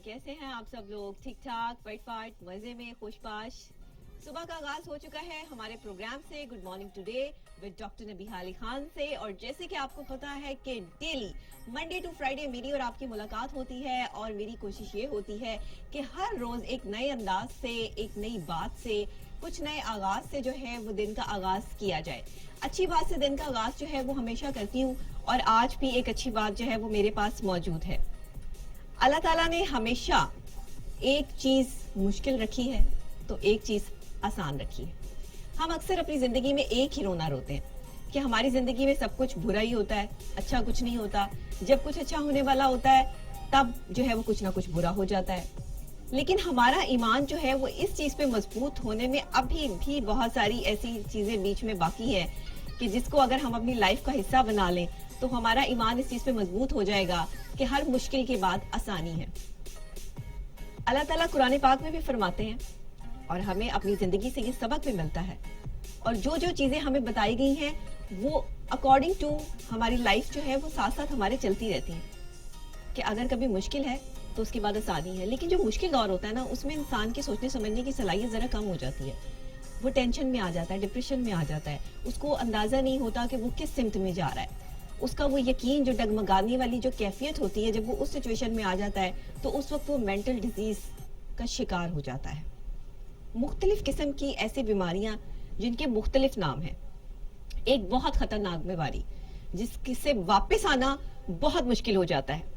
कैसे हैं आप सब लोग? ठीक ठाक, फाइट फाइट, मजे में, खुशबाश। सुबह का आगाज हो चुका है हमारे प्रोग्राम से good morning today with doctor Nabiha Ali Khan से। और जैसे कि आपको पता है कि डेली मंडे टू फ्राइडे मेरी और आपकी मुलाकात होती है, और मेरी कोशिश ये होती है कि हर रोज एक नए अंदाज से, एक नई बात से, कुछ नए आगाज से जो है वो दिन का आगाज किया जाए। अच्छी बात से दिन का आगाज जो है वो हमेशा करती हूँ, और आज भी एक अच्छी बात जो है वो मेरे पास मौजूद है। अल्लाह ताला ने हमेशा एक चीज मुश्किल रखी है तो एक चीज आसान रखी है। हम अक्सर अपनी जिंदगी में एक ही रोना रोते हैं कि हमारी जिंदगी में सब कुछ बुरा ही होता है, अच्छा कुछ नहीं होता। जब कुछ अच्छा होने वाला होता है तब जो है वो कुछ ना कुछ बुरा हो जाता है। लेकिन हमारा ईमान जो है वो इस चीज पे मजबूत होने में अभी भी बहुत सारी ऐसी चीजें बीच में बाकी है कि जिसको अगर हम अपनी लाइफ का हिस्सा बना लें तो हमारा ईमान इस चीज पे मजबूत हो जाएगा कि हर मुश्किल के बाद आसानी है। अल्लाह ताला कुरान पाक में भी फरमाते हैं, और हमें अपनी जिंदगी से ये सबक भी मिलता है, और जो जो चीजें हमें बताई गई हैं वो अकॉर्डिंग टू हमारी लाइफ जो है वो साथ साथ हमारे चलती रहती है कि अगर कभी मुश्किल है तो उसके बाद आसानी है। लेकिन जो मुश्किल दौर होता है ना, उसमें इंसान की सोचने समझने की सलाहियत जरा कम हो जाती है। वो टेंशन में आ जाता है, डिप्रेशन में आ जाता है, उसको अंदाजा नहीं होता कि वो किस सिमत में जा रहा है। उसका वो यकीन जो डगमगाने वाली जो कैफियत होती है, जब वो उस सिचुएशन में आ जाता है तो उस वक्त वो मेंटल डिजीज का शिकार हो जाता है। मुख्तलिफ किस्म की ऐसी बीमारियां जिनके मुख्तलिफ नाम हैं। एक बहुत खतरनाक बीमारी जिससे वापस आना बहुत मुश्किल हो जाता है,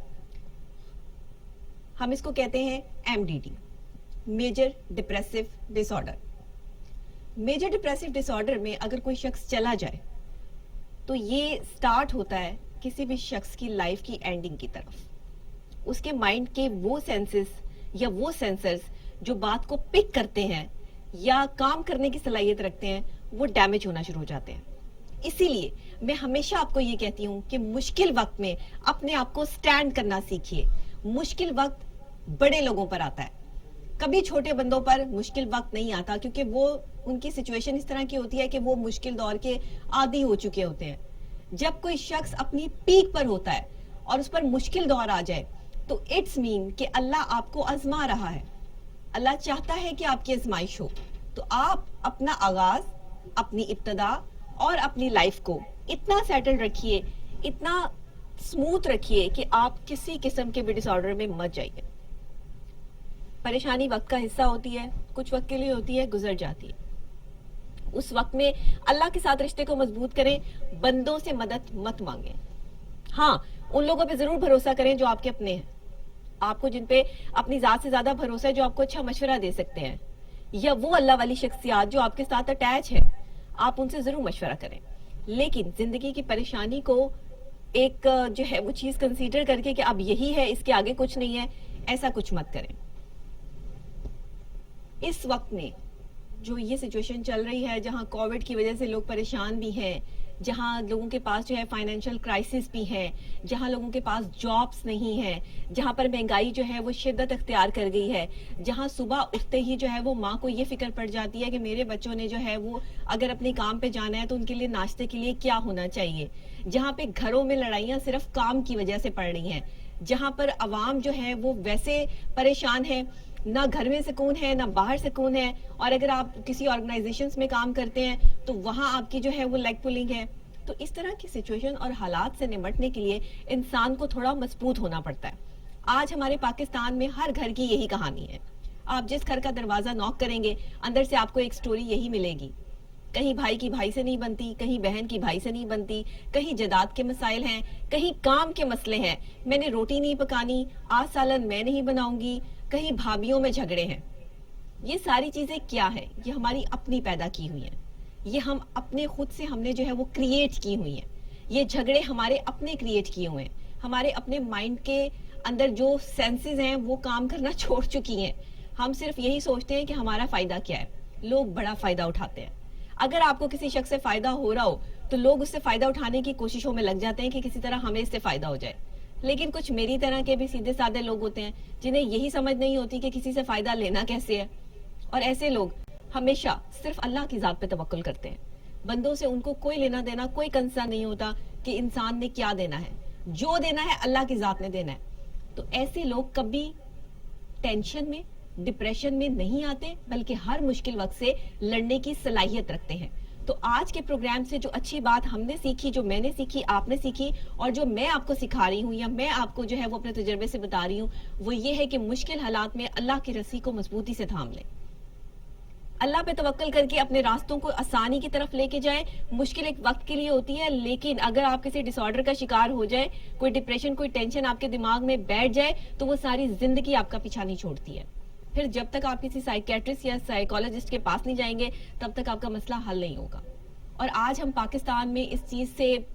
हम इसको कहते हैं MDD, major depressive disorder. Major depressive disorder में अगर कोई शख्स चला जाए तो ये स्टार्ट होता है किसी भी शख्स की लाइफ की एंडिंग की तरफ। उसके माइंड के वो सेंसेस या वो सेंसर्स जो बात को पिक करते हैं या काम करने की सलाहियत रखते हैं वो डैमेज होना शुरू हो जाते हैं। इसीलिए मैं हमेशा आपको ये कहती हूँ कि मुश्किल वक्त में अपने आप को स्टैंड करना सीखिए। मुश्किल वक्त बड़े लोगों पर आता है, कभी छोटे बंदों पर मुश्किल वक्त नहीं आता, क्योंकि वो उनकी सिचुएशन इस तरह की होती है कि वो मुश्किल दौर के आदी हो चुके होते हैं। जब कोई शख्स अपनी पीक पर होता है और उस पर मुश्किल दौर आ जाए तो इट्स मीन कि अल्लाह आपको आजमा रहा है, अल्लाह चाहता है कि आपकी आजमाइश हो। तो आप अपना आगाज, अपनी इब्तदा और अपनी लाइफ को इतना सेटल रखिए, इतना स्मूथ रखिए कि आप किसी किस्म के भी डिसऑर्डर में मत जाइए। परेशानी वक्त का हिस्सा होती है, कुछ वक्त के लिए होती है, गुजर जाती है। उस वक्त में अल्लाह के साथ रिश्ते को मजबूत करें, बंदों से मदद मत मांगे। हाँ, उन लोगों पे जरूर भरोसा करें जो आपके अपने हैं, आपको जिन पे अपनी जात से ज्यादा भरोसा है, जो आपको अच्छा मशवरा दे सकते हैं, या वो अल्लाह वाली शख्सियात जो आपके साथ अटैच है, आप उनसे जरूर मशवरा करें। लेकिन जिंदगी की परेशानी को एक जो है वो चीज कंसीडर करके कि अब यही है, इसके आगे कुछ नहीं है, ऐसा कुछ मत करें। इस वक्त में जो ये सिचुएशन चल रही है, जहां कोविड की वजह से लोग परेशान भी हैं, जहां लोगों के पास जो है फाइनेंशियल क्राइसिस भी है, जहां लोगों के पास जॉब्स नहीं है, जहां पर महंगाई जो है वो शिद्दत अख्तियार कर गई है, जहां सुबह उठते ही जो है वो माँ को ये फिक्र पड़ जाती है कि मेरे बच्चों ने जो है वो अगर अपने काम पे जाना है तो उनके लिए नाश्ते के लिए क्या होना चाहिए, जहां पे घरों में लड़ाइयां सिर्फ काम की वजह से पड़ रही हैं, जहां पर अवाम जो है वो वैसे परेशान है, ना घर में सुकून है ना बाहर सुकून है, और अगर आप किसी ऑर्गेनाइजेशंस में काम करते हैं तो वहां आपकी जो है वो लेग पुलिंग है। तो इस तरह की सिचुएशन और हालात से निपटने के लिए इंसान को थोड़ा मजबूत होना पड़ता है। आज हमारे पाकिस्तान में हर घर की यही कहानी है। आप जिस घर का दरवाजा नॉक करेंगे अंदर से आपको एक स्टोरी यही मिलेगी। कहीं भाई की भाई से नहीं बनती, कहीं बहन की भाई से नहीं बनती, कहीं जदाद के मसाइल हैं, कहीं काम के मसले हैं, मैंने रोटी नहीं पकानी, आज सालन मैं नहीं बनाऊंगी, कहीं भाभीियों में झगड़े हैं। ये सारी चीजें क्या है? ये हमारी अपनी पैदा की हुई हैं, ये हम अपने खुद से हमने जो है वो क्रिएट की हुई हैं। ये झगड़े हमारे अपने क्रिएट किए हुए हैं, हमारे अपने माइंड के अंदर जो सेंसेस हैं वो काम करना छोड़ चुकी हैं। हम सिर्फ यही सोचते हैं कि हमारा फायदा क्या है। लोग बड़ा फायदा उठाते हैं। अगर आपको किसी शख्स से फायदा हो रहा हो तो लोग उससे फायदा उठाने की कोशिशों में लग जाते हैं कि किसी तरह हमें इससे फायदा हो जाए। लेकिन कुछ मेरी तरह के भी सीधे साधे लोग होते हैं जिन्हें यही समझ नहीं होती कि किसी से फायदा लेना कैसे है, और ऐसे लोग हमेशा सिर्फ अल्लाह की जात पे तवक्कुल करते हैं। बंदों से उनको कोई लेना देना, कोई कंसर्न नहीं होता कि इंसान ने क्या देना है, जो देना है अल्लाह की जात ने देना है। तो ऐसे लोग कभी टेंशन में, डिप्रेशन में नहीं आते, बल्कि हर मुश्किल वक्त से लड़ने की सलाहियत रखते हैं। तो आज के प्रोग्राम से जो अच्छी बात हमने सीखी, जो मैंने सीखी, आपने सीखी, और जो मैं आपको सिखा रही हूँ या मैं आपको जो है वो अपने तजुर्बे से बता रही हूँ, वो ये है कि मुश्किल हालात में अल्लाह की रस्सी को मजबूती से थाम लें, अल्लाह पे तवक्कल करके अपने रास्तों को आसानी की तरफ लेके जाएं। मुश्किल एक वक्त के लिए होती है, लेकिन अगर आप किसी डिसऑर्डर का शिकार हो जाए, कोई डिप्रेशन, कोई टेंशन आपके दिमाग में बैठ जाए, तो वो सारी जिंदगी आपका पीछा नहीं छोड़ती है। फिर जब तक आप किसी साइकियाट्रिस्ट या साइकोलॉजिस्ट के पास नहीं जाएंगे, तब तक आपका मसला हल नहीं होगा। और आज हम पाकिस्तान में इस चीज से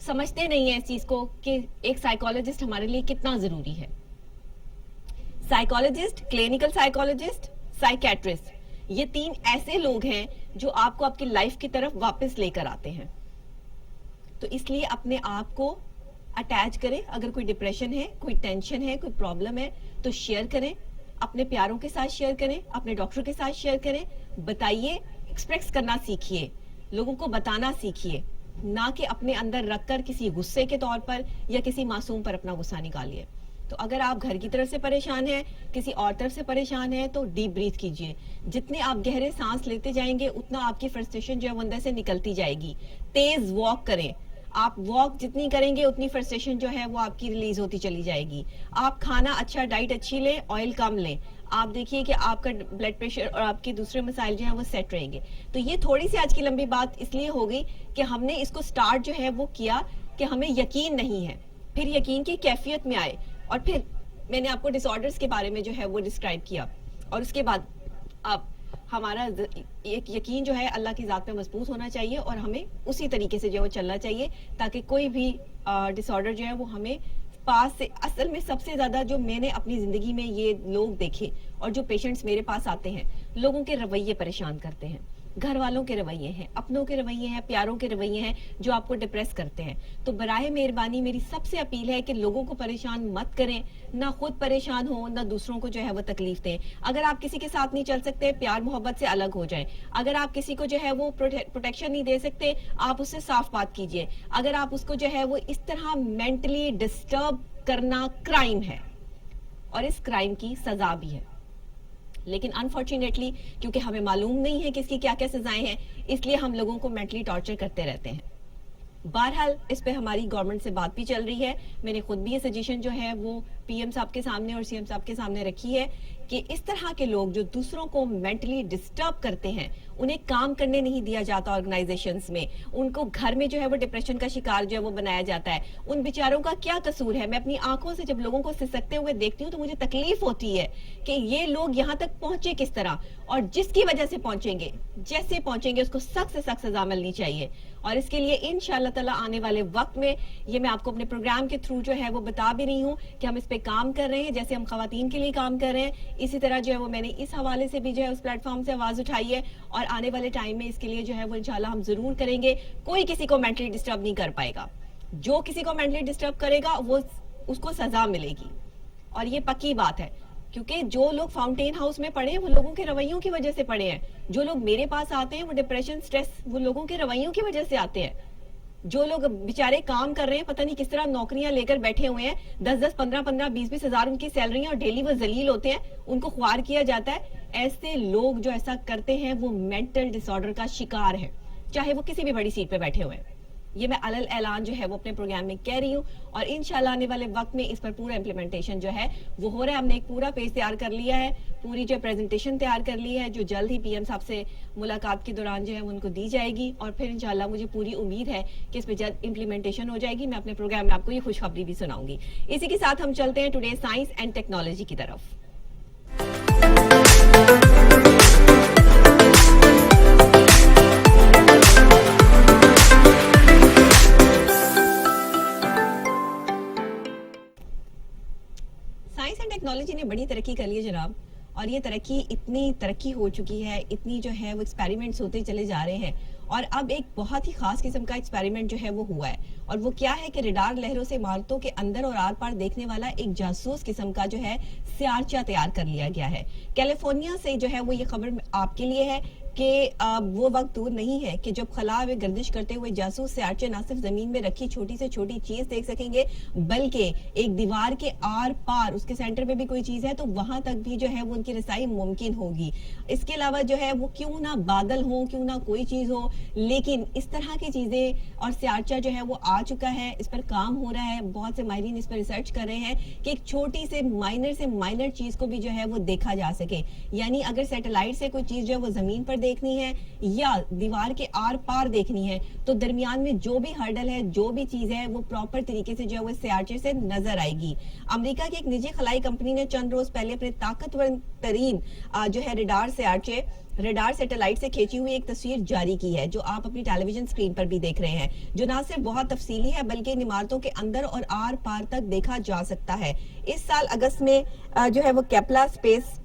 समझते नहीं है, इस चीज को कि एक साइकोलॉजिस्ट हमारे लिए कितना जरूरी है। साइकोलॉजिस्ट, क्लिनिकल साइकोलॉजिस्ट, साइकियाट्रिस्ट, ये 3 ऐसे लोग हैं जो आपको आपकी लाइफ की तरफ वापस लेकर आते हैं। तो इसलिए अपने आप को अटैच करें। अगर कोई डिप्रेशन है, कोई टेंशन है, कोई प्रॉब्लम है, तो शेयर करें, अपने प्यारों के साथ शेयर करें, अपने डॉक्टर के साथ शेयर करें, बताइए, एक्सप्रेस करना सीखिए, लोगों को बताना सीखिए, ना कि अपने अंदर रखकर किसी गुस्से के तौर पर या किसी मासूम पर अपना गुस्सा निकालिए। तो अगर आप घर की तरफ से परेशान हैं, किसी और तरफ से परेशान हैं, तो डीप ब्रीथ कीजिए। जितने आप गहरे सांस लेते जाएंगे, उतना आपकी फ्रस्ट्रेशन जो है वो अंदर से निकलती जाएगी। तेज वॉक करें, आप वॉक जितनी करेंगे उतनी फ्रस्ट्रेशन जो है वो आपकी रिलीज होती चली जाएगी। आप खाना अच्छा, डाइट अच्छी लें, ऑयल कम लें, आप देखिए कि आपका ब्लड प्रेशर और आपके दूसरे मसाइल जो है वो सेट रहेंगे। तो ये थोड़ी सी आज की लंबी बात इसलिए हो गई कि हमने इसको स्टार्ट जो है वो किया कि हमें यकीन नहीं है, फिर यकीन की कैफियत में आए, और फिर मैंने आपको डिसऑर्डर्स के बारे में जो है वो डिस्क्राइब किया, और उसके बाद अब हमारा एक यकीन जो है अल्लाह की ज़ात पे मजबूत होना चाहिए, और हमें उसी तरीके से जो है वो चलना चाहिए, ताकि कोई भी डिसऑर्डर जो है वो हमें पास से। असल में सबसे ज़्यादा जो मैंने अपनी ज़िंदगी में ये लोग देखे और जो पेशेंट्स मेरे पास आते हैं, लोगों के रवैये परेशान करते हैं, घर वालों के रवैये हैं, अपनों के रवैये हैं, प्यारों के रवैये हैं, जो आपको डिप्रेस करते हैं। तो बराए मेहरबानी मेरी सबसे अपील है कि लोगों को परेशान मत करें, ना खुद परेशान हो, ना दूसरों को जो है वो तकलीफ दें। अगर आप किसी के साथ नहीं चल सकते, प्यार मोहब्बत से अलग हो जाएं। अगर आप किसी को जो है वो प्रोटेक्शन नहीं दे सकते, आप उससे साफ बात कीजिए। अगर आप उसको जो है वो इस तरह मेंटली डिस्टर्ब करना क्राइम है, और इस क्राइम की सजा भी है। लेकिन अनफॉर्चुनेटली क्योंकि हमें मालूम नहीं है कि इसकी क्या क्या सजाएं हैं, इसलिए हम लोगों को मेंटली टॉर्चर करते रहते हैं। बहरहाल इस पे हमारी गवर्नमेंट से बात भी चल रही है। मैंने खुद भी ये सजेशन जो है वो पीएम साहब के सामने और सीएम साहब के सामने रखी है कि इस तरह के लोग जो दूसरों को मेंटली डिस्टर्ब करते हैं, उन्हें काम करने नहीं दिया जाता ऑर्गेनाइजेशंस में, उनको घर में जो है वो डिप्रेशन का शिकार जो है वो बनाया जाता है। उन बेचारों का क्या कसूर है? मैं अपनी आंखों से जब लोगों को सिसकते हुए देखती हूँ तो मुझे तकलीफ होती है कि ये लोग यहाँ तक पहुंचे किस तरह, और जिसकी वजह से पहुंचेंगे, जैसे पहुंचेंगे, उसको सख्त से सख्त सजा मिलनी चाहिए। और इसके लिए इंशाअल्लाह ताला आने वाले वक्त में ये मैं आपको अपने प्रोग्राम के थ्रू जो है वो बता भी रही हूँ कि हम इस पे काम कर रहे हैं, जैसे हम खवातीन के लिए काम कर रहे हैं, इसी तरह जो है वो मैंने इस हवाले से भी जो है उस प्लेटफॉर्म से आवाज उठाई है, और आने वाले टाइम में इसके लिए जो है वो इंशाल्लाह हम जरूर करेंगे। कोई किसी को मेंटली डिस्टर्ब नहीं कर पाएगा, जो किसी को मेंटली डिस्टर्ब करेगा वो उसको सजा मिलेगी, और ये पक्की बात है। क्योंकि जो लोग फाउंटेन हाउस में पढ़े हैं वो लोगों के रवैयों की वजह से पढ़े हैं, जो लोग मेरे पास आते हैं वो डिप्रेशन, स्ट्रेस, वो लोगों के रवैयों की वजह से आते हैं। जो लोग बेचारे काम कर रहे हैं, पता नहीं किस तरह नौकरियां लेकर बैठे हुए हैं, 10-10, 15-15, 20-20 हजार उनकी सैलरी है, और डेली वो जलील होते हैं, उनको ख्वार किया जाता है। ऐसे लोग जो ऐसा करते हैं वो मेंटल डिसऑर्डर का शिकार है, चाहे वो किसी भी बड़ी सीट पे बैठे हुए हैं। ये मैं अलल ऐलान जो है वो अपने प्रोग्राम में कह रही हूँ, और इंशाल्लाह आने वाले वक्त में इस पर पूरा इम्प्लीमेंटेशन जो है वो हो रहा है। हमने एक पूरा पेज तैयार कर लिया है, पूरी जो प्रेजेंटेशन तैयार कर ली है, जो जल्द ही पीएम साहब से मुलाकात के दौरान जो है उनको दी जाएगी, और फिर इंशाल्लाह मुझे पूरी उम्मीद है कि इस पर जल्द इम्प्लीमेंटेशन हो जाएगी। मैं अपने प्रोग्राम में आपको ये खुशखबरी भी सुनाऊंगी। इसी के साथ हम चलते हैं टुडे साइंस एंड टेक्नोलॉजी की तरफ। साइंस एंड टेक्नोलॉजी ने बड़ी तरक्की कर ली है जनाब, और ये इतनी तरक्की हो चुकी है, इतनी जो है वो एक्सपेरिमेंट्स होते चले जा रहे हैं। और अब एक बहुत ही खास किस्म का एक्सपेरिमेंट जो है वो हुआ है, और वो क्या है कि रडार लहरों से इमारतों के अंदर और आर पार देखने वाला एक जासूस किस्म का जो है सियारचा तैयार कर लिया गया है। कैलिफोर्निया से जो है वो ये खबर आपके लिए है। کہ وہ وقت دور نہیں ہے کہ جب خلا میں گردش کرتے ہوئے جاسوس سیارچے نہ صرف زمین میں رکھی چھوٹی سے چھوٹی چیز دیکھ سکیں گے بلکہ ایک دیوار کے آر پار اس کے سینٹر میں بھی کوئی چیز ہے تو وہاں تک بھی جو ہے وہ ان کی رسائی ممکن ہوگی. اس کے علاوہ جو ہے وہ کیوں نہ بادل ہوں, کیوں نہ کوئی چیز ہو, لیکن اس طرح کی چیزیں اور سیارچہ جو ہے وہ آ چکا ہے, اس پر کام ہو رہا ہے, بہت سے ماہرین اس پر ریسرچ کر رہے ہیں کہ ایک چھوٹی سے مائنر چیز کو بھی جو ہے وہ دیکھا جا سکے. یعنی اگر سیٹلائٹ سے کوئی چیز جو ہے وہ زمین پر دیکھنی ہے یا دیوار کے آر پار دیکھنی ہے تو درمیان میں جو بھی ہرڈل ہے, جو بھی چیز ہے, وہ پراپر طریقے سے جو ہے وہ سیارچے سے نظر آئے گی. امریکہ کی ایک نجی خلائی کمپنی نے چند روز پہلے اپنے طاقتور ترین جو ہے ریڈار سیٹلائٹ سے کھینچی ہوئی ایک تصویر جاری کی ہے جو آپ اپنی ٹیلی ویژن اسکرین پر بھی دیکھ رہے ہیں, جو نہ صرف بہت تفصیلی ہے بلکہ ان عمارتوں کے اندر اور آر پار تک دیکھا جا سکتا ہے. اس سال اگست میں جو ہے وہ کیپلا اسپیس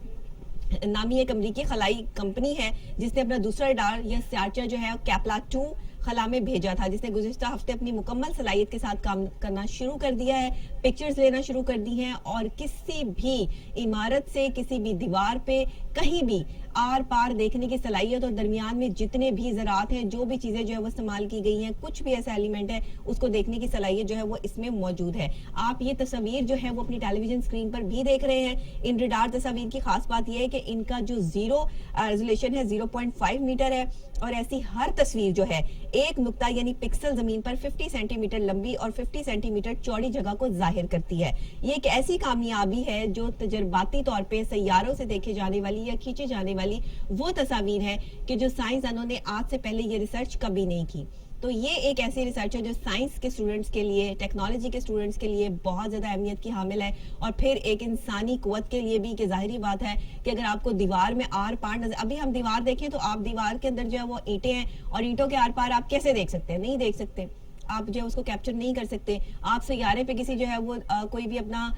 نامی ایک امریکی خلائی کمپنی ہے جس نے اپنا دوسرا ریڈار یا سیارچہ جو ہے کیپلا 2 خلا میں بھیجا تھا, جس نے گزشتہ ہفتے اپنی مکمل صلاحیت کے ساتھ کام کرنا شروع کر دیا ہے, پکچرز لینا شروع کر دی ہیں اور کسی بھی عمارت سے, کسی بھی دیوار پہ کہیں بھی آر پار دیکھنے کی صلاحیت اور درمیان میں جتنے بھی ذرات ہیں, جو بھی چیزیں جو ہے وہ استعمال کی گئی ہیں, کچھ بھی ایسا ایلیمنٹ ہے اس کو دیکھنے کی صلاحیت جو ہے وہ اس میں موجود ہے. آپ یہ تصویر جو ہے وہ اپنی ٹیلی ویژن اسکرین پر بھی دیکھ رہے ہیں. ان ریڈار تصاویر کی خاص بات یہ ہے کہ ان کا جو زیرو ریزولیشن ہے 0.5 میٹر ہے اور ایسی ہر تصویر جو ہے ایک نقطہ یعنی پکسل زمین پر 50 سینٹی میٹر لمبی اور 50 سینٹی میٹر چوڑی جگہ کو ظاہر کرتی ہے. یہ ایک ایسی کامیابی ہے جو تجرباتی طور پہ سیاروں سے دیکھے جانے والی یا کھینچے جانے والی وہ تصاویر ہے کہ جو سائنسدانوں نے آج سے پہلے یہ ریسرچ کبھی نہیں کی. تو یہ ایک ایسی ریسرچ ہے جو سائنس کے سٹوڈنٹس کے لیے, ٹیکنالوجی کے سٹوڈنٹس کے لیے بہت زیادہ اہمیت کی حامل ہے, اور پھر ایک انسانی قوت کے لیے بھی کہ ظاہری بات ہے کہ اگر آپ کو دیوار میں آر پار نظر, ابھی ہم دیوار دیکھیں تو آپ دیوار کے اندر جو ہے وہ اینٹیں ہیں اور اینٹوں کے آر پار آپ کیسے دیکھ سکتے ہیں؟ نہیں دیکھ سکتے, آپ جو ہے اس کو کیپچر نہیں کر سکتے. آپ سیارے پہ کسی جو ہے وہ کوئی بھی اپنا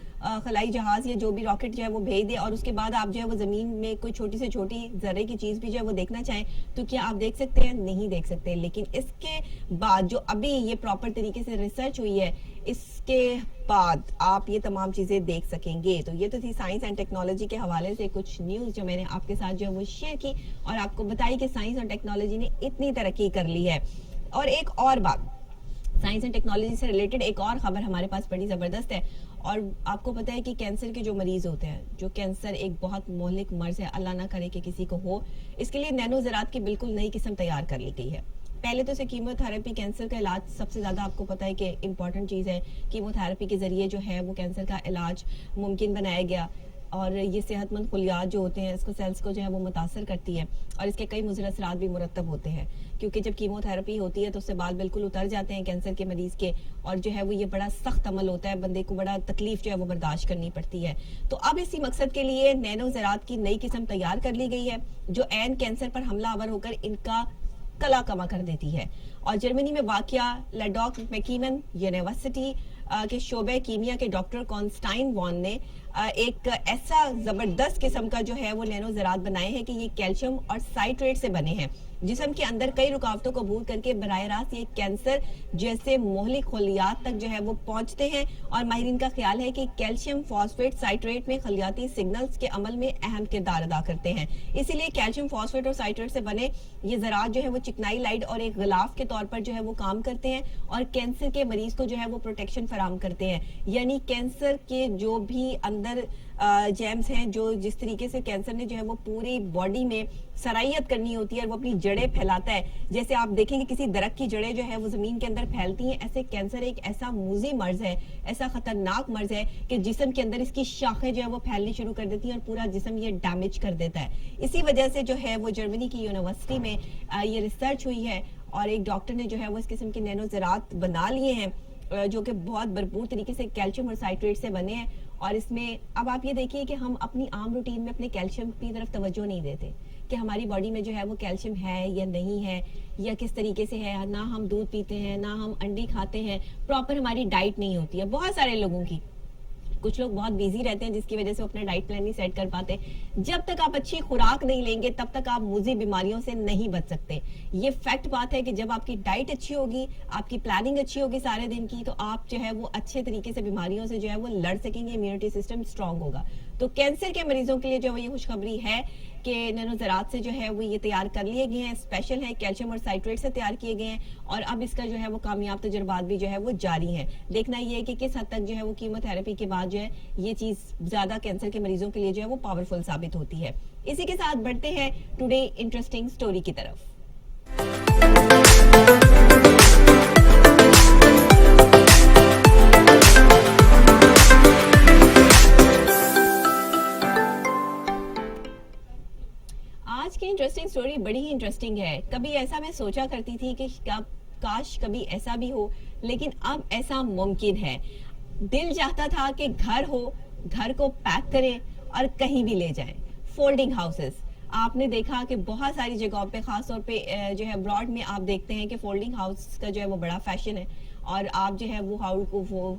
خلائی جہاز یا جو بھی راکٹ جو ہے وہ بھیج دے اور اس کے بعد آپ جو ہے وہ زمین میں کوئی چھوٹی سے چھوٹی ذرے کی چیز بھی جو ہے وہ دیکھنا چاہیں تو کیا آپ دیکھ سکتے ہیں؟ نہیں دیکھ سکتے. لیکن اس کے بعد جو ابھی یہ پراپر طریقے سے ریسرچ ہوئی ہے اس کے بعد آپ یہ تمام چیزیں دیکھ سکیں گے. تو یہ تو تھی سائنس اینڈ ٹیکنالوجی کے حوالے سے کچھ نیوز جو میں نے آپ کے ساتھ جو ہے وہ شیئر کی اور آپ کو بتائی کہ سائنس اور ٹیکنالوجی نے اتنی ترقی کر لی ہے. اور ایک اور بات, سائنس اینڈ ٹیکنالوجی سے ریلیٹڈ ایک اور خبر ہمارے پاس بڑی زبردست ہے. اور آپ کو پتا ہے کہ کینسر کے جو مریض ہوتے ہیں, جو کینسر ایک بہت مہلک مرض ہے, اللہ نہ کرے کہ کسی کو ہو, اس کے لیے نینو زراعت کی بالکل نئی قسم تیار کر لی گئی ہے. پہلے تو کیمو تھراپی, کینسر کا علاج سب سے زیادہ آپ کو پتا ہے کہ امپورٹنٹ چیز ہے. کیمو تھراپی کے ذریعے جو ہے وہ کینسر کا علاج ممکن بنایا گیا اور یہ صحت مند خلیات جو ہوتے ہیں اس کو سیلز کو جو ہے وہ متاثر کرتی ہے اور اس کے کئی مضر اثرات بھی مرتب ہوتے ہیں, کیونکہ جب کیمو تھراپی ہوتی ہے تو اس سے بال بالکل اتر جاتے ہیں کینسر کے مریض کے, اور جو ہے وہ یہ بڑا سخت عمل ہوتا ہے, بندے کو بڑا تکلیف جو ہے وہ برداشت کرنی پڑتی ہے. تو اب اسی مقصد کے لیے نینو زراعت کی نئی قسم تیار کر لی گئی ہے جو عین کینسر پر حملہ آور ہو کر ان کا کلا کما کر دیتی ہے. اور جرمنی میں واقع لیڈاک میکینن یونیورسٹی کے شعبہ کیمیا کے ڈاکٹر کانسٹائن وان نے ایک ایسا زبردست قسم کا جو ہے وہ نینو زراعت بنائے ہیں کہ یہ کیلشیم اور سائٹریٹ سے بنے ہیں. جسم کے اندر کئی رکاوٹوں کو عبور کر کے براہ راست یہ کینسر جیسے مہلک خلیات تک جو ہے وہ پہنچتے ہیں, اور ماہرین کا خیال ہے کہ کیلشیم فاسفیٹ سائٹریٹ میں خلیاتی سگنلز کے عمل میں اہم کردار ادا کرتے ہیں. اسی لیے کیلشیم فاسفیٹ اور سائٹریٹ سے بنے یہ زراعت جو ہے وہ چکنائی لائٹ اور ایک غلاف کے طور پر جو ہے وہ کام کرتے ہیں اور کینسر کے مریض کو جو ہے وہ پروٹیکشن فراہم کرتے ہیں. یعنی کینسر کے جو بھی اندر جیمز ہیں, جو جس طریقے سے کینسر نے جو ہے وہ پوری باڈی میں سرائیت کرنی ہوتی ہے اور وہ اپنی جڑیں پھیلاتا ہے, جیسے آپ دیکھیں گے کسی درخت کی جڑیں جو ہے وہ زمین کے اندر پھیلتی ہیں, ایسے کینسر ایک ایسا موذی مرض ہے, ایسا خطرناک مرض ہے کہ جسم کے اندر اس کی شاخیں جو ہے وہ پھیلنی شروع کر دیتی ہیں اور پورا جسم یہ ڈیمیج کر دیتا ہے. اسی وجہ سے جو ہے وہ جرمنی کی یونیورسٹی میں یہ ریسرچ ہوئی ہے اور ایک ڈاکٹر نے جو ہے وہ اس قسم کے نینو زراعت بنا لیے ہیں جو کہ بہت بھرپور طریقے سے کیلشیم اور سائٹریٹ سے بنے ہیں. اور اس میں اب آپ یہ دیکھیے کہ ہم اپنی عام روٹین میں اپنے کیلشیم کی طرف توجہ نہیں دیتے کہ ہماری باڈی میں جو ہے وہ کیلشیم ہے یا نہیں ہے یا کس طریقے سے ہے. نہ ہم دودھ پیتے ہیں, نہ ہم انڈے کھاتے ہیں, پراپر ہماری ڈائٹ نہیں ہوتی ہے بہت سارے لوگوں کی. کچھ لوگ بہت بیزی رہتے ہیں جس کی وجہ سے وہ اپنا ڈائٹ پلان نہیں سیٹ کر پاتے. جب تک آپ اچھی خوراک نہیں لیں گے تب تک آپ موذی بیماریوں سے نہیں بچ سکتے. یہ فیکٹ بات ہے کہ جب آپ کی ڈائٹ اچھی ہوگی, آپ کی پلاننگ اچھی ہوگی سارے دن کی, تو آپ جو ہے وہ اچھے طریقے سے بیماریوں سے جو ہے وہ لڑ سکیں گے, امیونٹی سسٹم اسٹرانگ ہوگا. तो कैंसर के मरीजों के लिए जो ये खुशखबरी है कि नैनो ज़रात से जो है वो ये तैयार कर लिए गए हैं, स्पेशल है, कैल्शियम और साइट्रेट से तैयार किए गए हैं और अब इसका जो है वो कामयाब तजुर्बात भी जो है वो जारी है। देखना ये है कि किस हद तक जो है वो कीमोथेरेपी के बाद जो है ये चीज ज्यादा कैंसर के मरीजों के लिए जो है वो पावरफुल साबित होती है। इसी के साथ बढ़ते हैं टुडे इंटरेस्टिंग स्टोरी की तरफ। आज की इंटरेस्टिंग स्टोरी बड़ी ही इंटरेस्टिंग है। कभी ऐसा मैं सोचा करती थी कि काश कभी ऐसा भी हो, लेकिन अब ऐसा मुमकिन है। दिल चाहता था कि घर हो, घर को पैक करें और कहीं भी ले जाएं। फोल्डिंग हाउसेस आपने देखा कि बहुत सारी जगहों पे, खासतौर पे जो है अब्रॉड में आप देखते हैं कि फोल्डिंग हाउस का जो है वो बड़ा फैशन है और आप जो है वो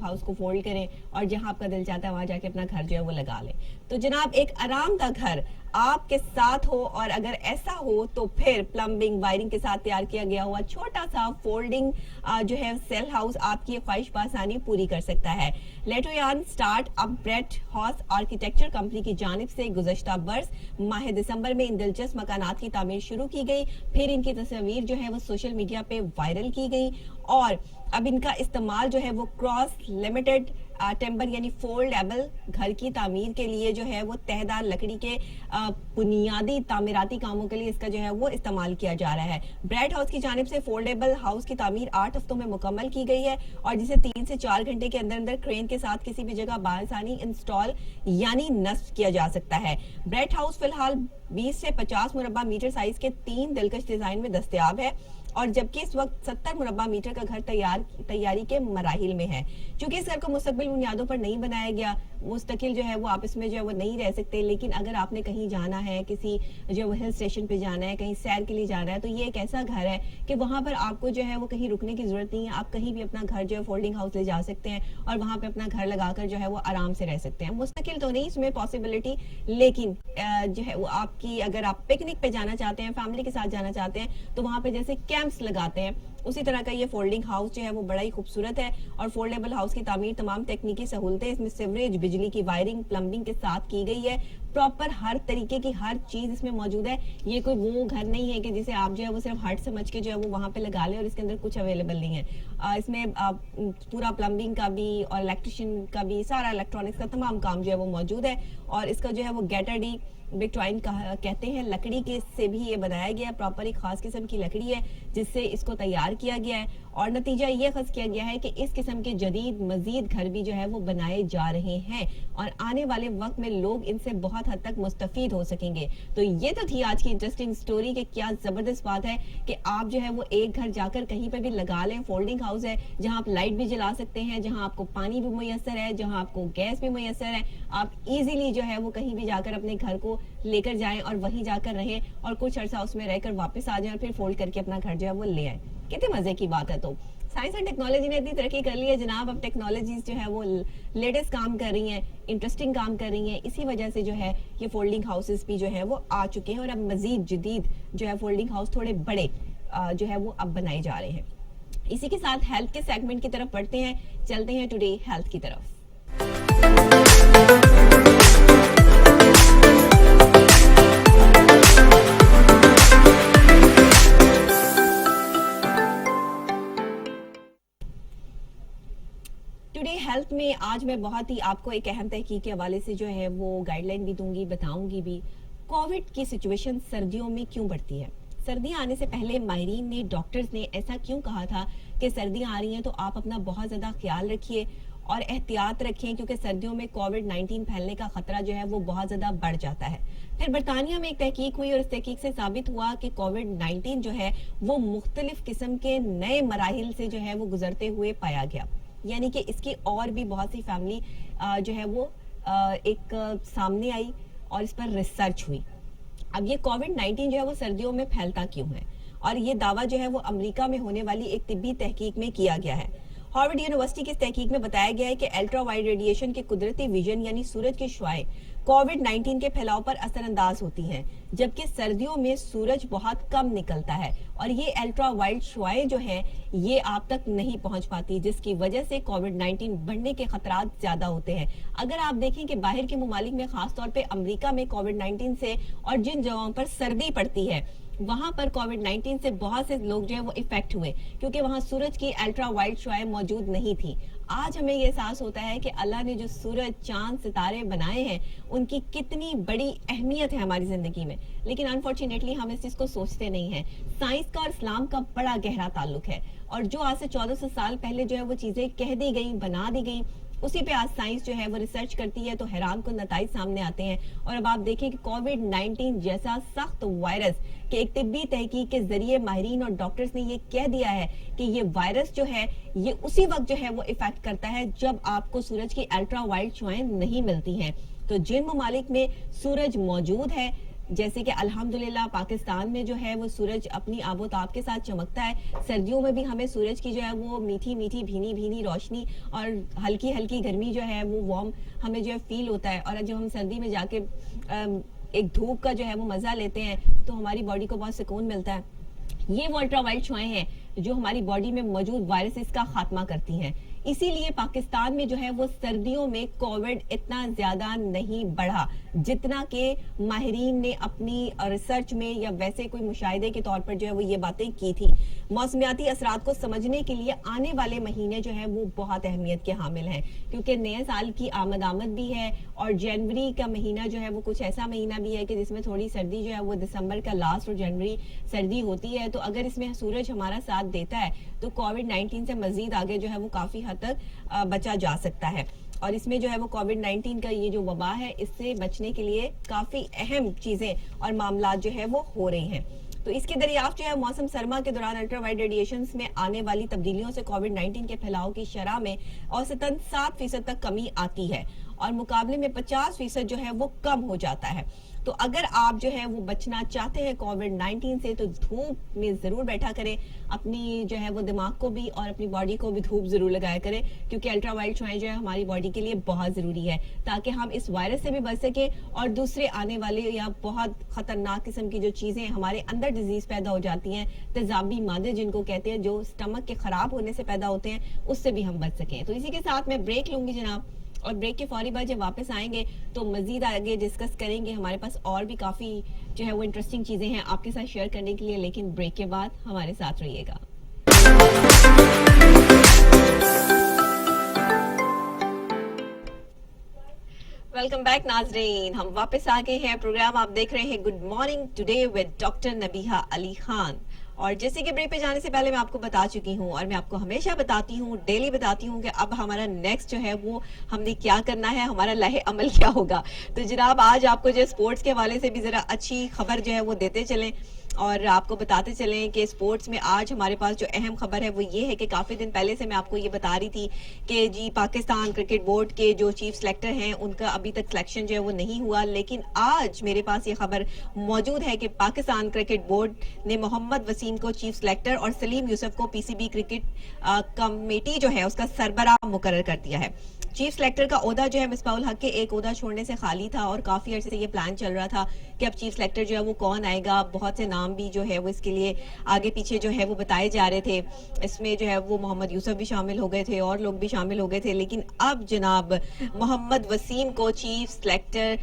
हाउस को फोल्ड करें और जहां आपका दिल चाहता है वहां जाके अपना घर जो है वो लगा लें। तो जनाब एक आराम का घर आपके साथ हो और अगर ऐसा हो तो फिर प्लम्बिंग वायरिंग के साथ तैयार किया गया हुआ छोटा सा फोल्डिंग जो है सेल हाउस आपकी ख्वाहिश बासानी पूरी कर सकता है। लेटोयान start up bread house architecture company की जानिब से गुज़श्ता बरस माह दिसंबर में इन दिलचस्प मकानात की तामीर शुरू की गई। फिर इनकी तस्वीर जो है वो सोशल मीडिया पे वायरल की गई और अब इनका इस्तेमाल जो है वो क्रॉस लिमिटेड टेम्बर यानी फोल्डेबल घर की तामीर के लिए जो है वो तहदार लकड़ी के बुनियादी तामीराती कामों के लिए इसका जो है वो इस्तेमाल किया जा रहा है। ब्रेड हाउस की जानिब से फोल्डेबल हाउस की तामीर 8 हफ्तों में मुकम्मल की गई है और जिसे 3 से 4 घंटे के अंदर अंदर क्रेन के साथ किसी भी जगह बासानी इंस्टॉल यानी नस्ब किया जा सकता है। ब्रेड हाउस फिलहाल 20 से 50 मुरब्बा मीटर साइज के 3 दिलकश डिजाइन में दस्तयाब है और जबकि इस वक्त 70 मुरब्बा मीटर का घर तैयारी के मराहिल में है। क्योंकि इस घर को मुस्तकबिल बुनियादों पर नहीं बनाया गया, मुस्तकिल जो है वो आप इसमें जो है वो नहीं रह सकते, लेकिन अगर आपने कहीं जाना है, किसी जो हिल स्टेशन पे जाना है, कहीं सैर के लिए जाना है, तो ये एक ऐसा घर है कि वहां पर आपको जो है वो कहीं रुकने की जरूरत नहीं है। आप कहीं भी अपना घर जो है फोल्डिंग हाउस ले जा सकते हैं और वहां पे अपना घर लगाकर जो है वो आराम से रह सकते हैं। मुस्तकिल तो नहीं इसमें पॉसिबिलिटी, लेकिन जो है वो आपकी, अगर आप पिकनिक पे जाना चाहते हैं, फैमिली के साथ जाना चाहते हैं, तो वहां पे जैसे कैंप्स लगाते हैं उसी तरह का ये फोल्डिंग हाउस जो है वो बड़ा ही खूबसूरत है और फोल्डेबल हाउस की तामीर तमाम तकनीकी सहूलतें इसमें सीवरेज, बिजली की वायरिंग, प्लम्बिंग के साथ की गई है। प्रॉपर हर तरीके की हर चीज इसमें मौजूद है। ये कोई वो घर नहीं है कि जिसे आप जो है वो सिर्फ हट समझ के जो है वो वहां पे लगा लें और इसके अंदर कुछ अवेलेबल नहीं है। इसमें पूरा प्लम्बिंग का भी और इलेक्ट्रिशियन का भी, सारा इलेक्ट्रॉनिक्स का तमाम काम जो है वो मौजूद है और इसका जो है वो गैटरडी विक्टोरियन कहते हैं, लकड़ी के से भी ये बनाया गया है। प्रॉपर एक खास किस्म की लकड़ी है जिससे इसको तैयार किया गया है और नतीजा ये खस किया गया है कि इस किस्म के जदीद मजीद घर भी जो है वो बनाए जा रहे हैं और आने वाले वक्त में लोग इनसे बहुत हद तक मुस्तफीद हो सकेंगे। तो ये तो थी आज की इंटरेस्टिंग स्टोरी कि क्या जबरदस्त बात है कि आप जो है वो एक घर जाकर कहीं पर भी लगा लें। फोल्डिंग हाउस है जहां आप लाइट भी जला सकते हैं, जहां आपको पानी भी मुयसर है, जहां आपको गैस भी मुयसर है। आप इजीली जो है वो कहीं भी जाकर अपने घर को लेकर जाएं और वहीं जाकर रहें और कुछ अर्सा उसमें रहकर वापस आ जाएं और फिर फोल्ड करके अपना घर जो है वो ले आए। कितने मजे की बात है। तो साइंस एंड टेक्नोलॉजी ने इतनी तरक्की कर ली है जनाब, अब टेक्नोलॉजीज जो है वो लेटेस्ट काम कर रही हैं, इंटरेस्टिंग काम कर रही हैं। इसी वजह से जो है ये फोल्डिंग हाउसेस भी जो है वो आ चुके हैं और अब मजीद जदीद जो है फोल्डिंग हाउस थोड़े बड़े जो है वो अब बनाए जा रहे हैं। इसी के साथ हेल्थ के सेगमेंट की तरफ बढ़ते हैं, चलते हैं टुडे हेल्थ की तरफ। टुडे हेल्थ में आज मैं बहुत ही आपको एक अहम तहकीक के हवाले से जो है वो गाइडलाइन भी दूंगी, बताऊंगी भी। कोविड की सिचुएशन सर्दियों में क्यों बढ़ती है? सर्दियां आने से पहले माहिरीन ने, डॉक्टर्स ने ऐसा क्यों कहा था कि सर्दियां आ रही हैं तो आप अपना बहुत ज्यादा ख्याल रखिए और एहतियात रखें, क्योंकि सर्दियों में कोविड-19 फैलने का खतरा जो है वो बहुत ज्यादा बढ़ जाता है। फिर बरतानिया में एक तहकीक हुई और इस तहकीक से साबित हुआ कि कोविड-19 जो है वो मुख्तलिफ किस्म के नए मराहिल से जो है वो गुजरते हुए पाया गया, यानी कि इसकी और भी बहुत सी फैमिली जो है वो एक सामने आई और इस पर रिसर्च हुई। अब ये कोविड-19 जो है वो सर्दियों में फैलता क्यों है, और ये दावा जो है वो अमेरिका में होने वाली एक तिब्बी तहकीक में किया गया है हार्वर्ड यूनिवर्सिटी की इस तहकीक में बताया गया है कि अल्ट्रा वाइड रेडिएशन के कुदरती विजन यानी सूरज की शुआएं कोविड-19 के फैलाव पर असरअंदाज होती हैं, जबकि सर्दियों में सूरज बहुत कम निकलता है और ये अल्ट्रा वाइल्ड शुआएं जो हैं ये आप तक नहीं पहुंच पाती, जिसकी वजह से कोविड-19 बढ़ने के खतरात ज्यादा होते हैं। अगर आप देखें कि बाहर के मुमालिक में खासतौर पे अमेरिका में कोविड-19 से और जिन जगहों पर सर्दी पड़ती है वहां पर कोविड-19 से बहुत से लोग जो है वो इफेक्ट हुए, क्योंकि वहां सूरज की अल्ट्रा वाइल्ड शुआएं मौजूद नहीं थी। आज हमें ये एहसास होता है कि अल्लाह ने जो सूरज, चांद, सितारे बनाए हैं उनकी कितनी बड़ी अहमियत है हमारी जिंदगी में, लेकिन अनफॉर्चुनेटली हम इस चीज को सोचते नहीं हैं। साइंस का और इस्लाम का बड़ा गहरा ताल्लुक है और जो आज से 1400 साल पहले जो है वो चीजें कह दी गई, बना दी गई, उसी पे आज साइंस जो है वो रिसर्च करती है तो हैरान कुन नताइज सामने आते हैं। और अब आप देखें कि कोविड-19 जैसा सख्त वायरस के एक तिब्बी तहकीक के जरिए माहिरीन और डॉक्टर्स ने ये कह दिया है कि ये वायरस जो है ये उसी वक्त जो है वो इफेक्ट करता है जब आपको सूरज की अल्ट्रा वाइल्ड शुआएं नहीं मिलती हैं। तो जिन ममालिक में सूरज मौजूद है, जैसे कि अल्हम्दुलिल्लाह पाकिस्तान में जो है वो सूरज अपनी आबोताब के साथ चमकता है, सर्दियों में भी हमें सूरज की जो है वो मीठी मीठी भीनी भीनी रोशनी और हल्की हल्की गर्मी जो है वो वार्म हमें जो है फील होता है। और जब हम सर्दी में जाके एक धूप का जो है वो मजा लेते हैं तो हमारी बॉडी को बहुत सुकून मिलता है। ये वो अल्ट्रा वाइल्ड शुआएं हैं जो हमारी बॉडी में मौजूद वायरसेस का खात्मा करती हैं। इसीलिए पाकिस्तान में जो है वो सर्दियों में कोविड इतना ज्यादा नहीं बढ़ा जितना कि माहिरीन ने अपनी रिसर्च में या वैसे कोई मुशाहिदे के तौर पर जो है वो ये बातें की थी। मौसमियाती असरात को समझने के लिए आने वाले महीने जो है वो बहुत अहमियत के हामिल हैं, क्योंकि नए साल की आमद भी है और जनवरी का महीना जो है वो कुछ ऐसा महीना भी है कि जिसमें थोड़ी सर्दी जो है वो दिसंबर का लास्ट और जनवरी सर्दी होती है। तो अगर इसमें सूरज हमारा साथ देता है तो कोविड-19 से मजीद आगे जो है वो काफी हद तक बचा जा सकता है। और इसमें जो है वो कोविड-19 का ये जो वबा है इससे बचने के लिए काफी अहम चीजें और मामला जो है वो हो रहे हैं। तो इसके दरियाफ्त जो है मौसम सरमा के दौरान अल्ट्रावाइड रेडिएशंस में आने वाली तब्दीलियों से कोविड-19 के फैलाव की शरह में औसतन 7% तक कमी आती है और मुकाबले में 50% जो है वो कम हो जाता है। तो अगर आप जो है वो बचना चाहते हैं कोविड-19 से तो धूप में जरूर बैठा करें, अपनी जो है वो दिमाग को भी और अपनी बॉडी को भी धूप जरूर लगाया करें, क्योंकि अल्ट्रावाइल्ड शुआएं जो है हमारी बॉडी के लिए बहुत जरूरी है ताकि हम इस वायरस से भी बच सके और दूसरे आने वाले या बहुत खतरनाक किस्म की जो चीजें हमारे अंदर डिजीज पैदा हो जाती हैं, तेजाबी मादे जिनको कहते हैं, जो स्टमक के खराब होने से पैदा होते हैं, उससे भी हम बच सकें। तो इसी के साथ मैं ब्रेक लूंगी जनाब, और ब्रेक के फौरी बाद जब वापस आएंगे तो मजीद आगे डिस्कस करेंगे। हमारे पास और भी काफी जो है वो इंटरेस्टिंग चीजें हैं आपके साथ शेयर करने के लिए, लेकिन ब्रेक के बाद हमारे साथ रहिएगा। वेलकम बैक नाजरीन, हम वापस आ गए हैं। प्रोग्राम आप देख रहे हैं good morning today with doctor Nabiha Ali Khan. और जैसे कि ब्रेक पे जाने से पहले मैं आपको बता चुकी हूँ और मैं आपको हमेशा बताती हूँ, डेली बताती हूँ कि अब हमारा नेक्स्ट जो है वो हमने क्या करना है, हमारा लाहे अमल क्या होगा। तो जनाब आज आपको जो स्पोर्ट्स के हवाले से भी जरा अच्छी खबर जो है वो देते चलें और आपको बताते चलें कि स्पोर्ट्स में आज हमारे पास जो अहम खबर है वो ये है कि काफ़ी दिन पहले से मैं आपको ये बता रही थी कि जी पाकिस्तान क्रिकेट बोर्ड के जो चीफ सेलेक्टर हैं उनका अभी तक सिलेक्शन जो है वो नहीं हुआ, लेकिन आज मेरे पास ये खबर मौजूद है कि पाकिस्तान क्रिकेट बोर्ड ने मोहम्मद वसीम को चीफ सेलेक्टर और सलीम यूसुफ को पीसीबी क्रिकेट कमेटी जो है उसका सरबराह मुकर्रर कर दिया है। चीफ सेलेक्टर का ओहदा जो है मिसबाउल हक के एक ओहदा छोड़ने से खाली था और काफी अर्से से ये प्लान चल रहा था कि अब चीफ सेलेक्टर जो है वो कौन आएगा। बहुत से नाम भी जो है वो इसके लिए आगे पीछे जो है वो बताए जा रहे थे। इसमें जो है वो मोहम्मद यूसुफ भी शामिल हो गए थे और लोग भी शामिल हो गए थे, लेकिन अब जनाब मोहम्मद वसीम को चीफ सेलेक्टर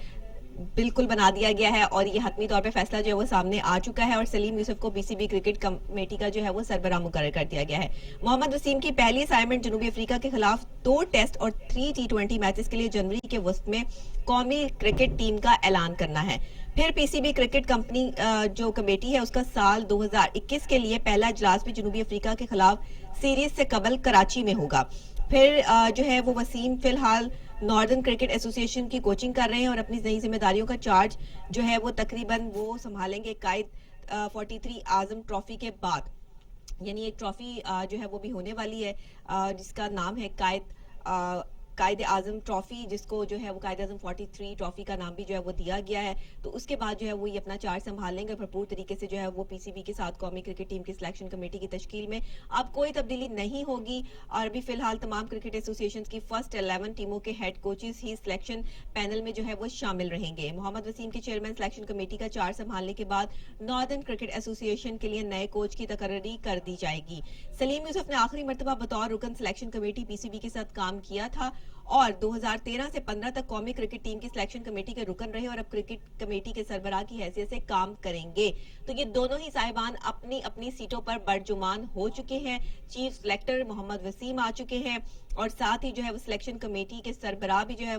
बिल्कुल बना दिया गया है और ये हतमी तौर पे फैसला जो है वो सामने आ चुका है और सलीम यूसुफ को पीसीबी क्रिकेट कमेटी का जो है वो सरबराह मुकर्रर कर दिया गया है। मोहम्मद वसीम की पहली असाइनमेंट जनूबी अफ्रीका के खिलाफ 2 टेस्ट और 3 T20 मैचेस के लिए जनवरी के वस्त में कौमी क्रिकेट टीम का ऐलान करना है। फिर पीसीबी क्रिकेट कंपनी जो कमेटी है उसका साल 2021 के लिए पहला इजलास भी जनूबी अफ्रीका के खिलाफ सीरीज से कबल कराची में होगा। फिर जो है वो वसीम फिलहाल नॉर्दर्न क्रिकेट एसोसिएशन की कोचिंग कर रहे हैं और अपनी नई जिम्मेदारियों का चार्ज जो है वो तकरीबन वो संभालेंगे कायद 43 आजम ट्रॉफी के बाद, यानी एक ट्रॉफी जो है वो भी होने वाली है जिसका नाम है कायदे आजम ट्रॉफी, जिसको जो है वो कायदे आजम 43 ट्रॉफी का नाम भी जो है वो दिया गया है, तो उसके बाद जो है वो ये अपना चार्ज संभालेंगे भरपूर तरीके से जो है वो पीसीबी के साथ कौमी क्रिकेट टीम की सिलेक्शन कमेटी की तश्कील में अब कोई तब्दीली नहीं होगी। और अभी फिलहाल तमाम क्रिकेट एसोसिएशन की फर्स्ट 11 टीमों के हेड कोचेस ही सिलेक्शन पैनल में जो है वो शामिल रहेंगे। मोहम्मद वसीम के चेयरमैन सिलेक्शन कमेटी का चार्ज संभालने के बाद नॉर्दर्न क्रिकेट एसोसिएशन के लिए नए कोच की तकर्री कर दी जाएगी। सलीम यूसुफ ने आखिरी मर्तबा बतौर रुकन सिलेक्शन कमेटी पीसीबी के साथ काम किया था और 2013 से 15 तक कौमी क्रिकेट टीम की सिलेक्शन कमेटी के रुकन रहे और अब क्रिकेट कमेटी के सरबराह की हैसियत से काम करेंगे। तो ये दोनों ही साहिबान अपनी अपनी सीटों पर बर्जुमान हो चुके हैं। चीफ सिलेक्टर मोहम्मद वसीम आ चुके हैं और साथ ही जो है वो सिलेक्शन कमेटी के सरबराह भी जो है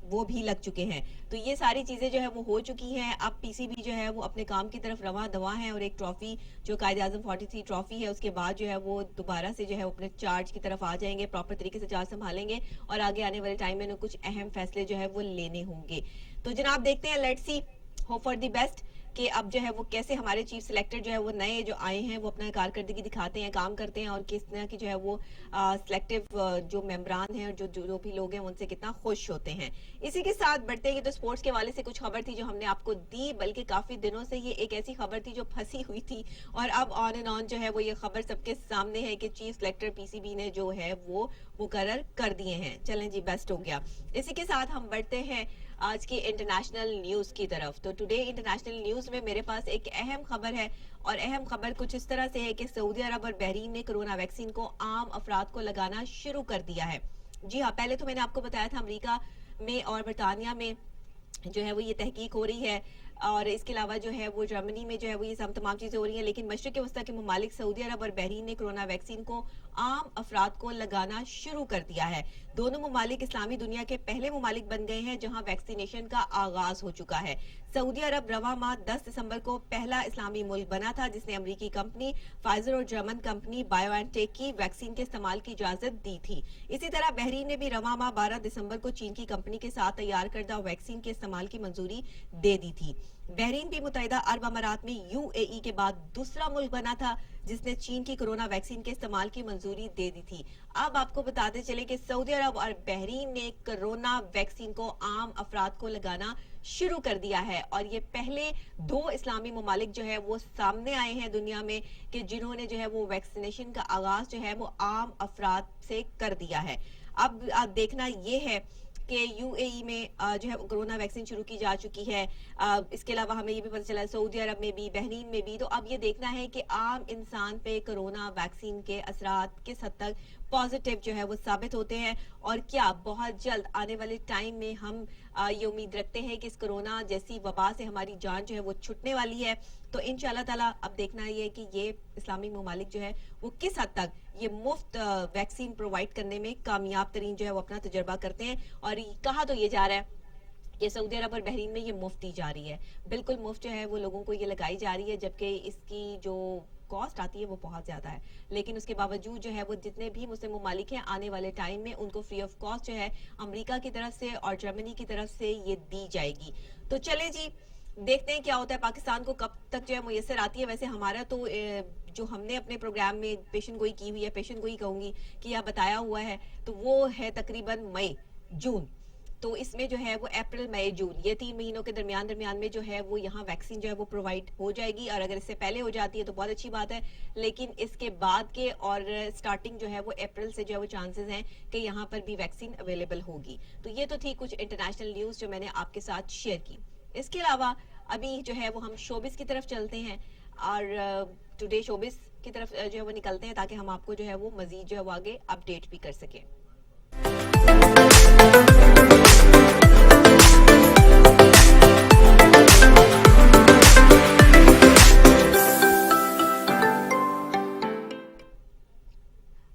वो भी लग चुके हैं। तो ये सारी चीजें जो है वो हो चुकी हैं। अब पीसीबी जो है वो अपने काम की तरफ रवां दवा है और एक ट्रॉफी जो कायदे आजम 43 ट्रॉफी है उसके बाद जो है वो दोबारा से जो है अपने चार्ज की तरफ आ जाएंगे, प्रॉपर तरीके से चार्ज संभालेंगे और आगे आने वाले टाइम में कुछ अहम फैसले जो है वो लेने होंगे। तो जनाब देखते हैं, let's see, hope for the best कि अब जो है वो कैसे हमारे चीफ सिलेक्टर जो है वो नए जो आए हैं वो अपना कारकर्दगी दिखाते हैं, काम करते हैं और किस तरह की जो है वो सिलेक्टिव जो मेंबरान हैं और जो भी लोग हैं उनसे कितना खुश होते हैं। इसी के साथ बढ़ते हैं। तो स्पोर्ट्स के हवाले से कुछ खबर थी जो हमने आपको दी, बल्कि काफी दिनों से ये एक ऐसी खबर थी जो फंसी हुई थी और अब ऑन एंड ऑन जो है वो ये खबर सबके सामने है कि चीफ सिलेक्टर पीसीबी ने जो है वो मुकर्रर कर दिए हैं। चलें जी, बेस्ट हो गया। इसी के साथ हम बढ़ते हैं आज की इंटरनेशनल न्यूज की तरफ। तो टुडे इंटरनेशनल न्यूज में मेरे पास एक अहम खबर है और अहम खबर कुछ इस तरह से है कि सऊदी अरब और बहरीन ने कोरोना वैक्सीन को आम अफराद को लगाना शुरू कर दिया है। जी हाँ, पहले तो मैंने आपको बताया था अमेरिका में और बरतानिया में जो है वो ये तहकीक हो रही है और इसके अलावा जो है वो जर्मनी में जो है वो ये सब तमाम चीजें हो रही हैं, लेकिन मशरिक वस्ता के ममालिक सऊदी अरब और बहरीन ने कोरोना वैक्सीन को आम अफराद को लगाना शुरू कर दिया है। दोनों ममालिक इस्लामी दुनिया के पहले ममालिक बन गए हैं जहां वैक्सीनेशन का आगाज हो चुका है। सऊदी अरब रवा माह 10 दिसंबर को पहला इस्लामी मुल्क बना था जिसने अमरीकी कंपनी फाइजर और जर्मन कंपनी बायोएनटेक की वैक्सीन के इस्तेमाल की इजाजत दी थी। इसी तरह बहरीन ने भी रवा माह 12 दिसंबर को चीन की कंपनी के साथ तैयार करदा वैक्सीन के इस्तेमाल की मंजूरी दे दी थी। बहरीन भी मुत्तहिदा अरब अमारात में यूएई के बाद दूसरा मुल्क बना था जिसने चीन की कोरोना वैक्सीन के इस्तेमाल की मंजूरी दे दी थी। अब आपको बताते चले कि सऊदी अरब और बहरीन ने कोरोना वैक्सीन को आम अफराद को लगाना शुरू कर दिया है और ये पहले दो इस्लामी ममालिक जो है वो सामने आए हैं दुनिया में कि जिन्होंने जो है वो वैक्सीनेशन का आगाज जो है वो आम अफराद से कर दिया है। अब देखना ये है कि यूएई में जो है कोरोना वैक्सीन शुरू की जा चुकी है। इसके अलावा हमें ये भी पता चला सऊदी अरब में भी, बहरीन में भी। तो अब ये देखना है कि आम इंसान पे कोरोना वैक्सीन के असरात किस हद तक पॉजिटिव जो है वो साबित होते हैं और क्या बहुत जल्द आने वाले टाइम में हम ये उम्मीद रखते हैं कि इस कोरोना जैसी वबा से हमारी जान जो है वो छुटने वाली है। तो इंशाल्लाह ताला अब देखना ये है कि ये इस्लामी ममालिक जो है वो किस हद तक ये मुफ्त वैक्सीन प्रोवाइड करने में कामयाब तरीन जो है वो अपना तजर्बा करते हैं। और कहा तो ये जा रहा है कि सऊदी अरब और बहरीन में ये मुफ्त दी जा रही है, बिल्कुल मुफ्त जो है वो लोगों को ये लगाई जा रही है, जबकि इसकी जो कॉस्ट आती है वो बहुत ज्यादा है। लेकिन उसके बावजूद जो है वो जितने भी मुस्लिम ममालिक हैं आने वाले टाइम में उनको फ्री ऑफ कॉस्ट जो है अमेरिका की तरफ से और जर्मनी की तरफ से ये दी जाएगी। तो चले जी, देखते हैं क्या होता है, पाकिस्तान को कब तक जो है मुयसर आती है। वैसे हमारा तो जो हमने अपने प्रोग्राम में पेशन गोई की हुई है, पेशन गोई कहूंगी कि यह बताया हुआ है, तो वो है तकरीबन मई जून। तो इसमें जो है वो अप्रैल मई जून ये 3 महीनों के दरमियान में जो है वो यहाँ वैक्सीन जो है वो प्रोवाइड हो जाएगी। और अगर इससे पहले हो जाती है तो बहुत अच्छी बात है, लेकिन इसके बाद के और स्टार्टिंग जो है वो अप्रैल से जो है वो चांसेस हैं कि यहाँ पर भी वैक्सीन अवेलेबल होगी। तो ये तो थी कुछ इंटरनेशनल न्यूज जो मैंने आपके साथ शेयर की। इसके अलावा अभी जो है वो हम शोबिस की तरफ चलते हैं और टुडे शोबिस की तरफ जो है वो निकलते हैं ताकि हम आपको जो है वो मजीद जो है वो आगे अपडेट भी कर सकें।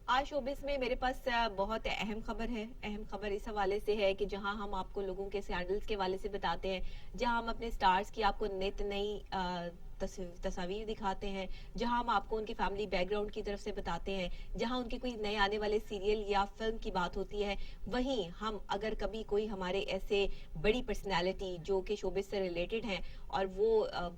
आज शोबिस में मेरे पास बहुत अहम खबर है। अहम खबर इस हवाले से है कि जहां हम आपको लोगों के सैंडल्स के हवाले से बताते हैं, जहां हम अपने स्टार्स की आपको नित नई तस्वीर दिखाते हैं, जहां हम आपको उनके फैमिली बैकग्राउंड की तरफ से बताते हैं, जहां उनके कोई नए आने वाले सीरियल या फिल्म की बात होती है, वहीं हम अगर कभी कोई हमारे ऐसे बड़ी पर्सनैलिटी जो कि शोबिस से रिलेटेड हैं और वो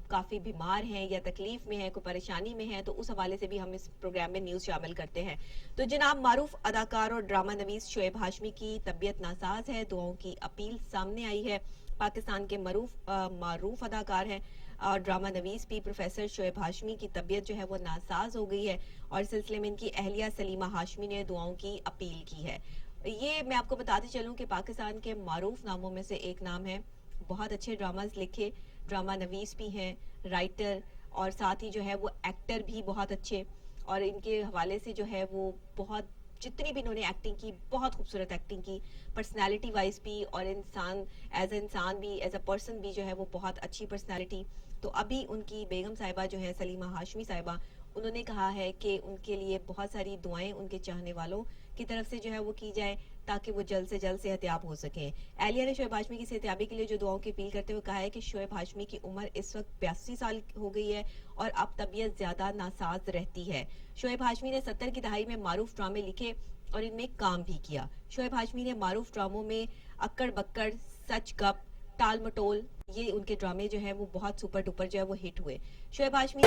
काफ़ी बीमार हैं या तकलीफ में है, कोई परेशानी में है, तो उस हवाले से भी हम इस प्रोग्राम में न्यूज़ शामिल करते हैं। तो जनाब मारूफ अदाकार और ड्रामा नवीस शोएब हाशमी की तबीयत नासाज है, दुआओं की अपील सामने आई है। पाकिस्तान के मारूफ अदाकार हैं और ड्रामा नवीस भी प्रोफेसर शोएब हाशमी की तबीयत जो है वो नासाज हो गई है और इस सिलसिले में इनकी अहलिया सलीमा हाशमी ने दुआओं की अपील की है। ये मैं आपको बताते चलूं कि पाकिस्तान के मारूफ नामों में से एक नाम है, बहुत अच्छे ड्रामाज लिखे, ड्रामा नवीस भी हैं, राइटर और साथ ही जो है वो एक्टर भी बहुत अच्छे, और इनके हवाले से जो है वो बहुत जितनी भी इन्होंने एक्टिंग की बहुत खूबसूरत एक्टिंग की, पर्सनालिटी वाइज भी और इंसान भी एज अ पर्सन भी जो है वो बहुत अच्छी पर्सनालिटी। तो अभी उनकी बेगम साहिबा जो है सलीमा हाशमी साहिबा, उन्होंने कहा है कि उनके लिए बहुत सारी दुआएं उनके चाहने वालों की तरफ से जो है वो की जाए ताकि वो जल्द से जल्द सेहतयाब हो सकें। एहलिया ने शोएब हाशमी की सेहतयाबी के लिए जो दुआओं की अपील करते हुए कहा है कि शोएब हाशमी की उम्र इस वक्त 82 साल हो गई है और अब तबीयत ज्यादा नासाज रहती है। शोएब हाशमी ने 70 की दहाई में मारूफ ड्रामे लिखे और इनमें काम भी किया। शोएब हाशमी ने मारूफ ड्रामों में अक्कड़ बक्कड़, सच गप, टाल मटोल, ये उनके ड्रामे जो है वो बहुत सुपर डुपर जो है वो हिट हुए। शोएब हाशमी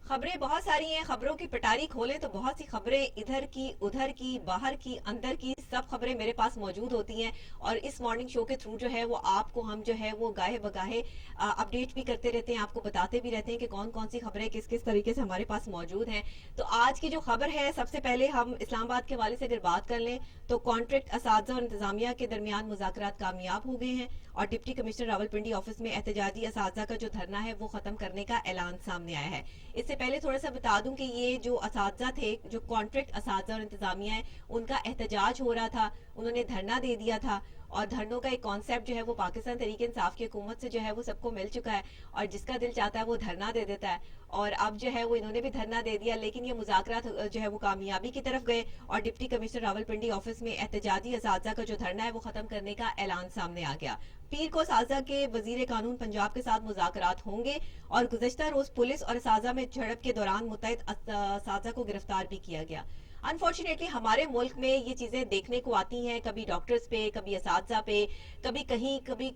खबरें बहुत सारी हैं, खबरों की पिटारी खोले तो बहुत सी खबरें इधर की, उधर की, बाहर की, अंदर की, सब खबरें मेरे पास मौजूद होती हैं और इस मॉर्निंग शो के थ्रू जो है वो आपको हम जो है वो गाहे बगाहे अपडेट भी करते रहते हैं, आपको बताते भी रहते हैं कि कौन कौन सी खबरें किस किस तरीके से हमारे पास मौजूद हैं। तो आज की जो खबर है, सबसे पहले हम इस्लामाबाद के हवाले से अगर बात कर लें तो कॉन्ट्रैक्ट असातिज़ा और इंतजामिया के दरमियान मुज़ाकरात कामयाब हो गए हैं और डिप्टी कमिश्नर रावलपिंडी ऑफिस में एहतजाजी असातिज़ा का जो धरना है वो खत्म करने का ऐलान सामने आया है। इससे पहले थोड़ा सा बता दूं कि ये जो असातिज़ा थे, जो कॉन्ट्रैक्ट असातिज़ा और इंतजामिया है, उनका एहतजाज हो रहा था, उन्होंने धरना दे दिया था और धरनों का एक कॉन्सेप्ट जो है वो पाकिस्तान तहरीक इंसाफ की हुकूमत से जो है वो सबको मिल चुका है और जिसका दिल चाहता है वो धरना दे देता है और अब जो है वो इन्होंने भी धरना दे दिया, लेकिन ये मुज़ाकरात जो है वो कामयाबी की तरफ गए और डिप्टी कमिश्नर रावलपिंडी ऑफिस में एहतजाजी असातिज़ा का जो धरना है वो खत्म करने का ऐलान सामने आ गया। पीर को असातिज़ा के वजीर कानून पंजाब के साथ मुज़ाकरात होंगे और गुज़श्ता रोज पुलिस और असातिज़ा में झड़प के दौरान मुतअद्दिद असातिज़ा को गिरफ्तार भी किया गया। अनफॉर्चुनेटली हमारे मुल्क में ये चीजें देखने को आती हैं, कभी डॉक्टर्स पे, कभी असातिज़ा पे, कभी कहीं, कभी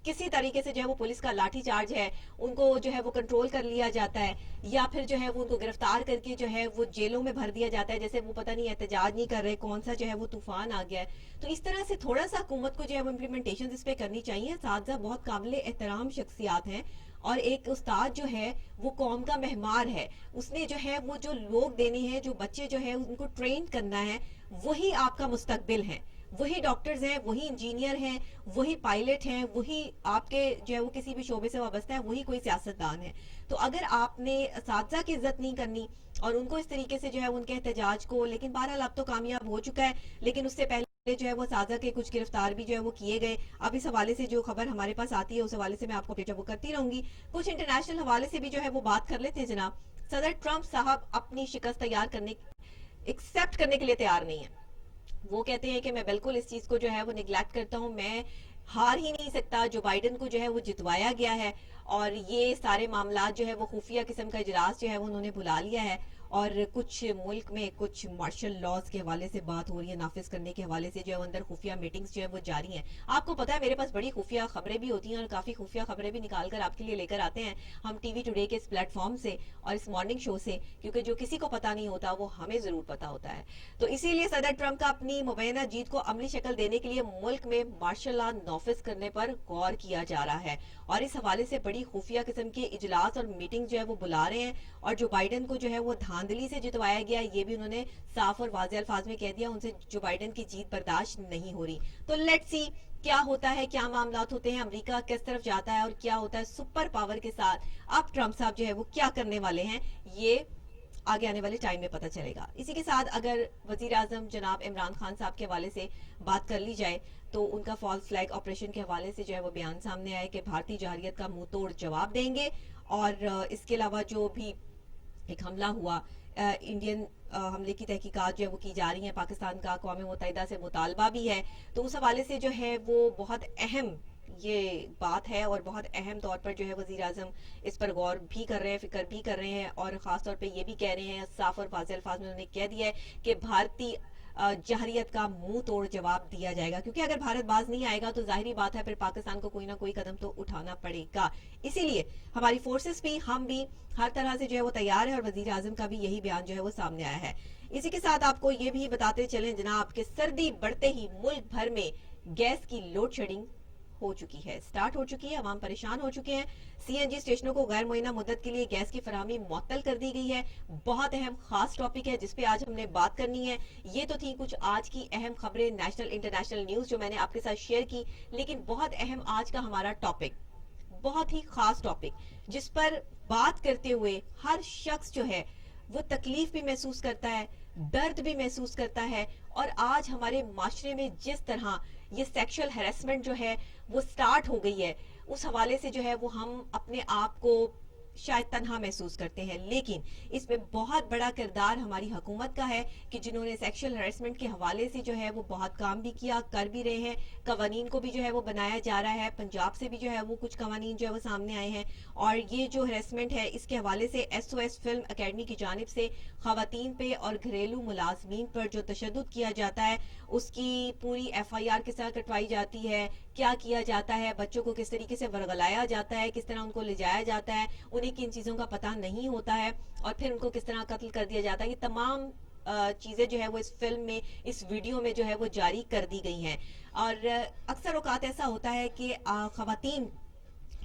किसी तरीके से जो है वो पुलिस का लाठी चार्ज है, उनको जो है वो कंट्रोल कर लिया जाता है या फिर जो है वो उनको गिरफ्तार करके जो है वो जेलों में भर दिया जाता है, जैसे वो पता नहीं एहतजाज नहीं कर रहे, कौन सा जो है वो तूफान आ गया है। तो इस तरह से थोड़ा सा हुकूमत को जो है वो इम्प्लीमेंटेशन इस पे करनी चाहिए। असातिज़ा बहुत काबिल एहतराम शख्सियात हैं और एक उस्ताद जो है वो कौम का मेहमान है, उसने जो है वो जो लोग देने हैं, जो बच्चे जो है उनको ट्रेन करना है, वही आपका मुस्तकबिल है, वही डॉक्टर्स हैं, वही इंजीनियर हैं, वही पायलट हैं, वही आपके जो है वो किसी भी शोबे से वाबस्ता है, वही कोई सियासतदान है। तो अगर आपने असातिज़ा की इज्जत नहीं करनी और उनको इस तरीके से जो है उनके एहतजाज को, लेकिन बहरहाल अब तो कामयाब हो चुका है, लेकिन उससे पहले जो है वो असातिज़ा के कुछ गिरफ्तार भी जो है वो किए गए। अब इस हवाले से जो खबर हमारे पास आती है उस हवाले से मैं आपको अपडेट वो करती रहूंगी। कुछ इंटरनेशनल हवाले से भी जो है वो बात कर लेते हैं जनाब। सदर ट्रंप साहब अपनी शिकस्त एक्सेप्ट करने के लिए तैयार नहीं है। वो कहते हैं कि मैं बिल्कुल इस चीज को जो है वो निगलेक्ट करता हूं, मैं हार ही नहीं सकता। जो बाइडन को जो है वो जितवाया गया है और ये सारे मामला जो है वो खुफिया किस्म का इजलास जो है वो उन्होंने बुला लिया है और कुछ मुल्क में कुछ मार्शल लॉज के हवाले से बात हो रही है, नाफिज करने के हवाले से जो है अंदर खुफिया मीटिंग्स जो है वो जारी हैं। आपको पता है मेरे पास बड़ी खुफिया खबरें भी होती हैं और काफी खुफिया खबरें भी निकाल कर आपके लिए लेकर आते हैं हम टीवी टुडे के इस प्लेटफॉर्म से और इस मॉर्निंग शो से, क्योंकि जो किसी को पता नहीं होता वो हमें जरूर पता होता है। तो इसीलिए सदर ट्रंप का अपनी मुबैना जीत को अमली शक्ल देने के लिए मुल्क में मार्शल लॉ नाफिज करने पर गौर किया जा रहा है और इस हवाले से बड़ी खुफिया किस्म के इजलास और मीटिंग जो है वो बुला रहे हैं और जो बाइडन को जो है वो धांधली से जितवाया गया, ये भी उन्होंने साफ और वाज़ेह अल्फाज में कह दिया, उनसे जो बाइडन की जीत बर्दाश्त नहीं हो रही। तो लेट्स सी क्या होता है, क्या मामलात होते हैं, अमेरिका किस तरफ जाता है और क्या होता है सुपर पावर के साथ अब ट्रंप साहब जो है वो क्या करने वाले हैं, ये आगे आने वाले टाइम में पता चलेगा। इसी के साथ अगर वजीर आजम जनाब इमरान खान साहब के हवाले से बात कर ली जाए तो उनका फॉल्स फ्लैग ऑपरेशन के हवाले से जो है वो बयान सामने आया कि भारतीय जवारियत का मुंह तोड़ जवाब देंगे और इसके अलावा जो भी एक हमला हुआ इंडियन हमले की तहकीकात जो है वो की जा रही है, पाकिस्तान का अक़वाम मुत्तहिदा से मुतालबा भी है, तो उस हवाले से जो है वो बहुत अहम ये बात है और बहुत अहम तौर पर जो है वज़ीर आज़म इस पर गौर भी कर रहे हैं, फिक्र भी कर रहे हैं और ख़ास तौर पे ये भी कह रहे हैं, साफ और वाज़ेह अल्फाज में उन्होंने कह दिया है कि भारतीय जहरियत का मुंह तोड़ जवाब दिया जाएगा, क्योंकि अगर भारत बाज नहीं आएगा तो जाहिर बात है फिर पाकिस्तान को कोई ना कोई कदम तो उठाना पड़ेगा। इसीलिए हमारी फोर्सेस भी, हम भी हर तरह से जो है वो तैयार है और वजीर आजम का भी यही बयान जो है वो सामने आया है। इसी के साथ आपको ये भी बताते चलें जनाब कि सर्दी बढ़ते ही मुल्क भर में गैस की लोड शेडिंग हो चुकी है, स्टार्ट हो चुकी है, अवाम परेशान हो चुके हैं। सीएनजी स्टेशनों को गैर मुअय्यना मुद्दत के लिए गैस की फराहमी मुअत्तल कर दी गई है। बहुत अहम खास टॉपिक है जिसपे आज हमने बात करनी है। ये तो थी कुछ आज की अहम खबरें, नेशनल इंटरनेशनल न्यूज जो मैंने आपके साथ शेयर की, लेकिन बहुत अहम आज का हमारा टॉपिक, बहुत ही खास टॉपिक जिस पर बात करते हुए हर शख्स जो है वो तकलीफ भी महसूस करता है, दर्द भी महसूस करता है। और आज हमारे माशरे में जिस तरह ये सेक्सुअल हैरेसमेंट जो है वो स्टार्ट हो गई है, उस हवाले से जो है वो हम अपने आप को शायद तन्हा महसूस करते हैं, लेकिन इसमें बहुत बड़ा किरदार हमारी हुकूमत का है कि जिन्होंने सेक्सुअल हैरेसमेंट के हवाले से जो है वो बहुत काम भी किया, कर भी रहे हैं। कवानीन को भी जो है वो बनाया जा रहा है, पंजाब से भी जो है वो कुछ कवानीन जो है वो सामने आए हैं। और ये जो हैरेसमेंट है इसके हवाले से SOS फिल्म अकेडमी की जानिब से खवातीन पे और घरेलू मुलाजमीन पर जो तशद्दुद किया जाता है उसकी पूरी FIR किस तरह कटवाई जाती है, क्या किया जाता है, बच्चों को किस तरीके से वरगलाया जाता है, किस तरह उनको ले जाया जाता है, उन्हें किन चीज़ों का पता नहीं होता है और फिर उनको किस तरह कत्ल कर दिया जाता है। ये तमाम चीज़ें जो है वो इस फिल्म में, इस वीडियो में जो है वो जारी कर दी गई हैं। और अक्सर औकात ऐसा होता है कि खवातीन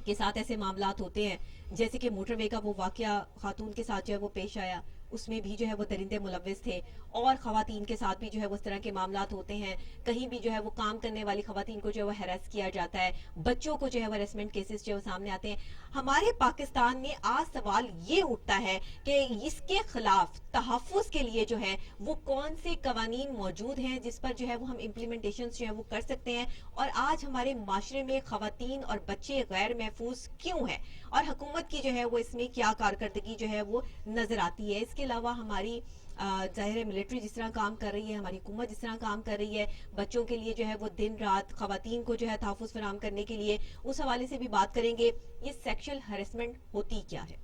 के साथ ऐसे मामलात होते हैं, जैसे कि मोटरवे का वो वाकया खातून के साथ जो है वो पेश आया, उसमें भी जो है वो दरिंदे मुलव्विस थे। और खवातीन के साथ भी जो है वो इस तरह के मामलात होते हैं, कहीं भी जो है वो काम करने वाली खवातीन को जो है वो हैरेस किया जाता है, बच्चों को जो है वो हैरेसमेंट केसेस जो है वो सामने आते हैं। हमारे पाकिस्तान में आज सवाल ये उठता है कि इसके खिलाफ तहफ़्फ़ुज़ के लिए जो है वो कौन से कवानीन मौजूद हैं जिस पर जो है वो हम इम्प्लीमेंटेशन जो है वो कर सकते हैं, और आज हमारे माशरे में खवातीन और बच्चे गैर महफूज क्यों हैं, और हुकूमत की जो है वो इसमें क्या कारकर्दगी जो है वो नजर आती है। इसके अलावा हमारी ज़ाहिर है मिलिट्री जिस तरह काम कर रही है, हमारी हुकूमत जिस तरह काम कर रही है, बच्चों के लिए जो है वो दिन रात खवातीन को जो है तहफ़्फ़ुज़ फराहम करने के लिए, उस हवाले से भी बात करेंगे। ये सेक्सुअल हैरेसमेंट होती क्या है,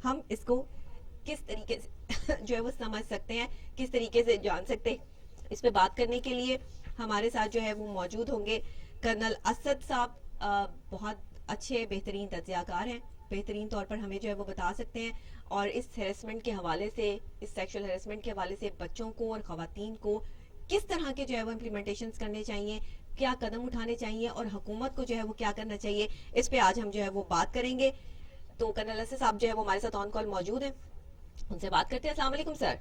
हम इसको किस तरीके से जो है वो समझ सकते हैं, किस तरीके से जान सकते हैं। इस पे बात करने के लिए हमारे साथ जो है वो मौजूद होंगे कर्नल असद साहब। बहुत अच्छे बेहतरीन तज्ज़ियाकार हैं, बेहतरीन तौर पर हमें जो है वो बता सकते हैं और इस हैरेसमेंट के हवाले से, इस सेक्सुअल हैरेसमेंट के हवाले से बच्चों को और खवातीन को किस तरह के जो है वो इम्प्लीमेंटेशंस करने चाहिए, क्या कदम उठाने चाहिए और हुकूमत को जो है वो क्या करना चाहिए, इस पे आज हम जो है वो बात करेंगे। तो कर्नल असद साहब जो है वो हमारे साथ ऑन कॉल मौजूद हैं, उनसे बात करते हैं। अस्सलाम वालेकुम सर।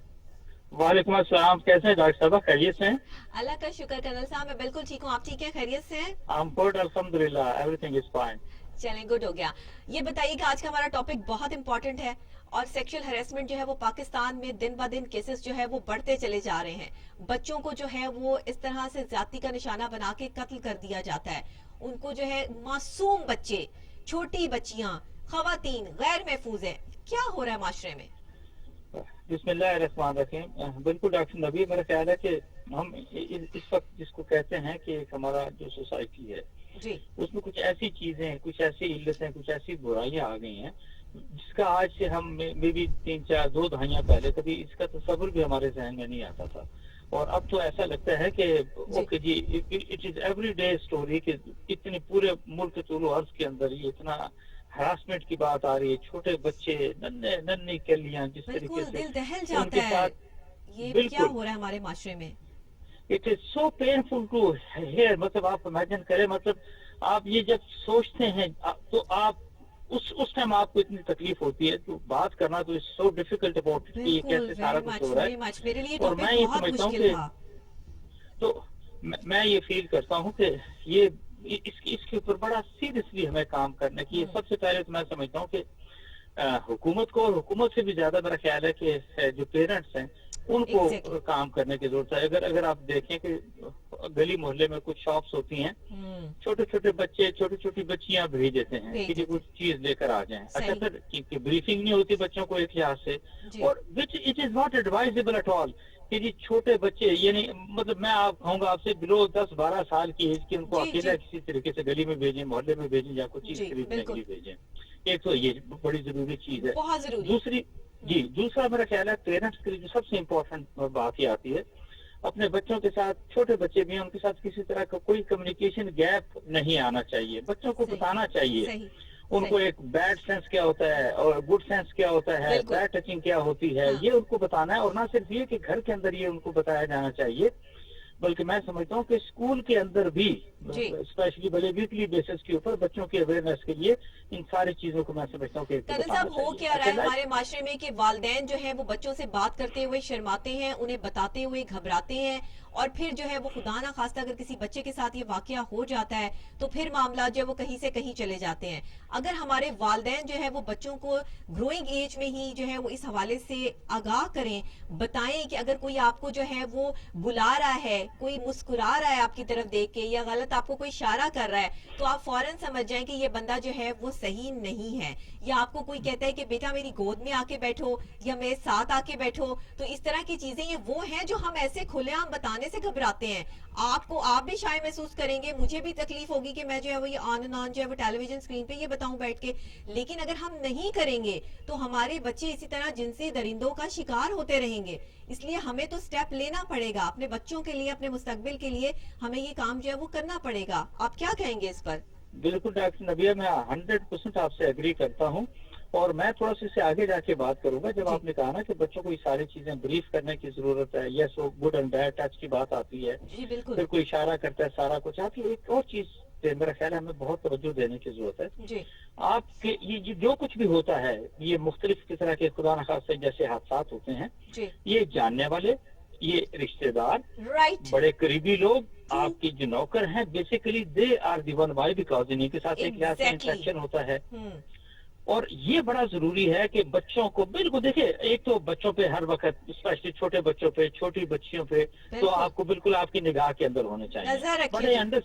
वालेकुम अस्सलाम, कैसे हैं डॉक्टर साहब, खैरियत से हैं? अल्लाह का शुक्र कर्नल साहब, मैं बिल्कुल ठीक हूँ, आप ठीक हैं, खैरियत से हैं? आई एम गुड, अल्हम्दुलिल्लाह, एवरीथिंग इज फाइन। चलें, गुड हो गया। ये बताइए कि आज का हमारा टॉपिक बहुत इंपॉर्टेंट है और सेक्सुअल हैरेसमेंट जो है वो पाकिस्तान में दिन ब दिन केसेस जो है वो बढ़ते चले जा रहे हैं। बच्चों को जो है वो इस तरह से जाति का निशाना बना के कत्ल कर दिया जाता है, उनको जो है मासूम बच्चे, छोटी बच्चियां, खवातीन गैर महफूज है। क्या हो रहा है माशरे में? बिस्मिल्लाहिर्रहमानिर्रहीम। बिल्कुल डॉक्टर नबी, मेरा ख्याल है कि हम इस वक्त जिसको कहते हैं कि हमारा जो सोसाइटी है जी, उसमें कुछ ऐसी चीजें, कुछ ऐसी इल्लतें, कुछ ऐसी बुराइयां आ गई हैं जिसका आज से हम मे भी 3-4 दहाइयां पहले कभी इसका तस्वुर भी हमारे जहन में नहीं आता था। और अब तो ऐसा लगता है कि ओके जी, इट इज एवरीडे स्टोरी कि इतने पूरे मुल्क तुलो अर्ज के अंदर ये इतना हरासमेंट की बात आ रही है, छोटे बच्चे, नन्हे नन्ही कलियां, जिस तरीके से दिल दहल जाता है। ये क्या हो रहा है हमारे माशरे में? It is so painful to hear. मतलब आप इमेजिन करें, मतलब आप ये जब सोचते हैं तो आप उस टाइम आपको इतनी तकलीफ होती है, तो बात करना तो इट्स सो डिफिकल्ट अबाउट ये कैसे सारा कुछ हो रहा है। मेरे लिए और मैं ये समझता हूँ कि तो मैं ये फील करता हूँ कि ये इसके ऊपर बड़ा सीरियसली हमें काम करना की। सबसे पहले तो मैं समझता हूँ कि हुकूमत को, और हुकूमत से भी ज्यादा मेरा ख्याल है कि जो पेरेंट्स हैं उनको Exactly. काम करने की जरूरत है। अगर आप देखें कि गली मोहल्ले में कुछ शॉप्स होती हैं, छोटे छोटे बच्चे छोटी छोटी बच्चियां भेज देते हैं भेज कि जी देते कुछ चीज लेकर आ जाएं। अच्छा, सही। फिर कि ब्रीफिंग नहीं होती बच्चों को एक लिहाज से, जी और which it is not advisable at all कि जी छोटे बच्चे, यानी मतलब मैं आप कहूंगा आपसे बिलो 10-12 साल की एज के उनको जी अकेला जी किसी तरीके से गली में भेजें, मोहल्ले में भेजें, या कुछ चीज जी खरीदने के बिल्कुल लिए भेजें। एक तो ये बड़ी जरूरी चीज है। बहुत जरूरी है। दूसरी, जी दूसरा मेरा ख्याल है पेरेंट्स के लिए जो सबसे इम्पोर्टेंट बात ये आती है, अपने बच्चों के साथ, छोटे बच्चे भी हैं, उनके साथ किसी तरह का कोई कम्युनिकेशन गैप नहीं आना चाहिए। बच्चों को सही बताना चाहिए सही उनको सही एक बैड सेंस क्या होता है और गुड सेंस क्या होता है, बिल्कुल बैड टचिंग क्या होती है, हाँ ये उनको बताना है। और ना सिर्फ ये कि घर के अंदर ये उनको बताया जाना चाहिए, बल्कि मैं समझता हूँ कि स्कूल के अंदर भी, जी स्पेशली भले वीकली बेसिस के ऊपर, बच्चों की अवेयरनेस के लिए इन सारी चीजों को मैं समझता हूँ कि एक तो करण बताना साहब हो चाहिए। क्या रहा है अच्छा, हमारे माशरे में कि वालिदैन जो है वो बच्चों से बात करते हुए शर्माते हैं, उन्हें बताते हुए घबराते हैं, और फिर जो है वो खुदा ना खास्ता अगर किसी बच्चे के साथ ये वाकया हो जाता है तो फिर मामला जो है वो कहीं से कहीं चले जाते हैं। अगर हमारे वालिदैन जो है वो बच्चों को ग्रोइंग एज में ही जो है वो इस हवाले से आगाह करें, बताएं कि अगर कोई आपको जो है वो बुला रहा है, कोई मुस्कुरा रहा है आपकी तरफ देख के, या गलत आपको कोई इशारा कर रहा है, तो आप फौरन समझ जाएं कि ये बंदा जो है वो सही नहीं है। या आपको कोई कहता है कि बेटा मेरी गोद में आके बैठो या मेरे साथ आके बैठो, तो इस तरह की चीजें ये वो हैं जो हम ऐसे खुलेआम बताने से घबराते हैं। आप भी शायद महसूस करेंगे, मुझे भी तकलीफ होगी कि मैं जो है वो ये ऑन एंड ऑन जो है वो टेलीविजन स्क्रीन पे ये बताऊं बैठ के, लेकिन अगर हम नहीं करेंगे तो हमारे बच्चे इसी तरह जिनसी दरिंदों का शिकार होते रहेंगे। इसलिए हमें तो स्टेप लेना पड़ेगा अपने बच्चों के लिए, अपने मुस्तकबिल के लिए हमें ये काम जो है वो करना पड़ेगा। आप क्या कहेंगे इस पर? बिल्कुल डॉक्टर नबिया, मैं 100% आपसे एग्री करता हूँ। और मैं थोड़ा सा इससे आगे जाके बात करूंगा। जब जी आपने कहा ना कि बच्चों को ये सारी चीजें ब्रीफ करने की जरूरत है, यस वो गुड एंड बैड टच की बात आती है, जी बिल्कुल फिर कोई इशारा करता है, सारा कुछ आती है। एक और चीज पे मेरा ख्याल है हमें बहुत तवज्जो देने की जरूरत है। जी आपके ये जो कुछ भी होता है, ये मुख्तलिफ किस तरह के खुदा न खास्ता जैसे हादसा होते हैं, जी ये जानने वाले, ये रिश्तेदार, राइट बड़े करीबी लोग, ट्रू आपके जो नौकर हैं, basically they are the one why, because इन्हीं के साथ एक लिहाज से एग्जैक्टली इंफेक्शन होता है। और ये बड़ा जरूरी है कि बच्चों को, बिल्कुल देखिए, एक तो बच्चों पे हर वक्त, स्पेशली छोटे बच्चों पे, छोटी बच्चियों पे, तो बिल्कुल आपको बिल्कुल आपकी निगाह के अंदर होने चाहिए। नजर बट रखिए जी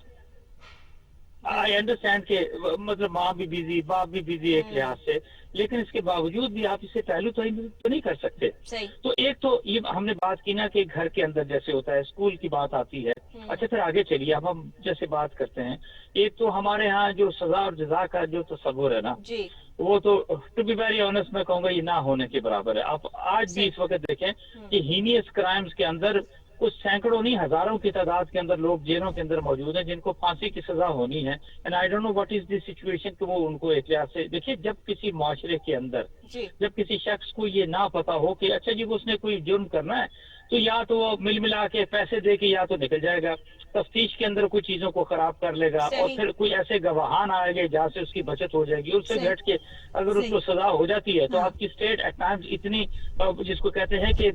आई अंडरस्टैंड के मतलब माँ भी बिजी, बाप भी बिजी एक लिहाज से, लेकिन इसके बावजूद भी आप इसे पहलू तो नहीं कर सकते। सही तो एक तो ये हमने बात की ना कि घर के अंदर जैसे होता है, स्कूल की बात आती है। अच्छा, फिर आगे चलिए, अब हम जैसे बात करते हैं, एक तो हमारे यहाँ जो सजा और जजा का जो तस्वुर है ना, जी वो तो टू बी वेरी ऑनेस्ट मैं कहूंगा ये ना होने के बराबर है। आप आज भी सही इस वक्त देखें कि हीनियस क्राइम्स के अंदर कुछ सैकड़ों नहीं हजारों की तादाद के अंदर लोग जेलों के अंदर मौजूद हैं जिनको फांसी की सजा होनी है। And I don't know what is the situation कि वो उनको एक लिहाज से, देखिए, जब किसी माशरे के अंदर, जी जब किसी शख्स को ये ना पता हो कि अच्छा जी उसने कोई जुर्म करना है, तो या तो वो मिल मिला के पैसे दे के या तो निकल जाएगा, तफ्तीश के अंदर कुछ चीजों को खराब कर लेगा, और सही फिर कोई ऐसे गवाहान आएंगे जहाँ से उसकी बचत हो जाएगी, उससे सही बैठ के अगर सही उसको सजा हो जाती है तो हाँ आपकी स्टेट एट टाइम्स इतनी जिसको कहते हैं कि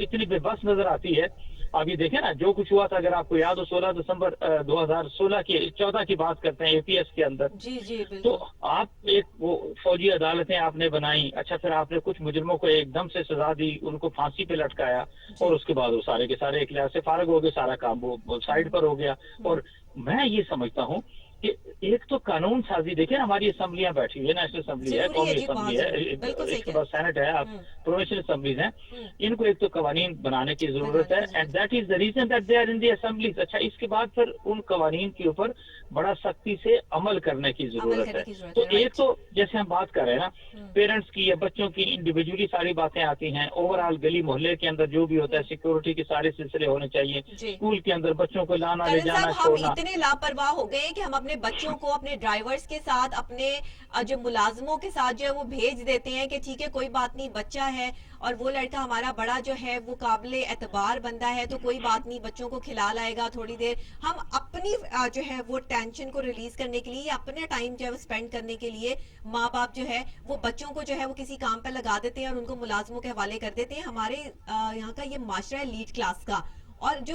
इतनी बेबस नजर आती है। आप ये देखें ना जो कुछ हुआ था, अगर आपको याद हो, 16 दिसंबर 2016 की 14 की बात करते हैं एपीएस के अंदर, जी जी तो बिल्कुल आप एक वो फौजी अदालतें आपने बनाई, अच्छा फिर आपने कुछ मुजरिमों को एकदम से सजा दी, उनको फांसी पे लटकाया, जी और उसके बाद वो सारे के सारे एक लिहाज से फारग हो गए, सारा काम वो साइड पर हो गया। और मैं ये समझता हूँ कि एक तो कानून साजी, देखिए ना, हमारी असम्बलियां बैठी हुई है, नेशनल असम्बली है, जरूरी है कौमी जी बहुत असम्बली जरूरी है, बिल्कुल सही इसके कह बाद सेनेट है, आप हम्म प्रोविंशियल असम्बलीज हैं, हम्म इनको एक तो कवानीन बनाने की जरूरत बनाने है, की जरूरत and that is the reason that they are in the assemblies. अच्छा, इसके बाद फिर उन कवानीन के ऊपर बड़ा सख्ती से अमल करने की अमल जरूरत करने है। की जरूरत तो है एक राइट तो जैसे हम बात कर रहे हैं ना, पेरेंट्स की या बच्चों की इंडिविजुअली सारी बातें आती हैं, ओवरऑल गली मोहल्ले के अंदर जो भी होता है, सिक्योरिटी के सारे सिलसिले होने चाहिए, जी स्कूल के अंदर बच्चों को लाना ले करण साहब जाना हम छोड़ना। इतने लापरवाह हो गए हैं कि हम अपने बच्चों को अपने ड्राइवर्स के साथ, अपने जो मुलाजमों के साथ जो है वो भेज देते हैं कि ठीक है कोई बात नहीं, बच्चा है और वो लड़का हमारा बड़ा जो है वो काबिल एतबार बंदा है तो कोई बात नहीं, बच्चों को खिला लाएगा थोड़ी देर। हम अपनी जो है वो टेंशन को रिलीज करने के लिए, अपने टाइम जो है वो स्पेंड करने के लिए माँ बाप जो है वो बच्चों को जो है वो किसी काम पर लगा देते हैं और उनको मुलाजमों के हवाले कर देते हैं। हमारे यहाँ का ये माशरा है लीड क्लास का, और जो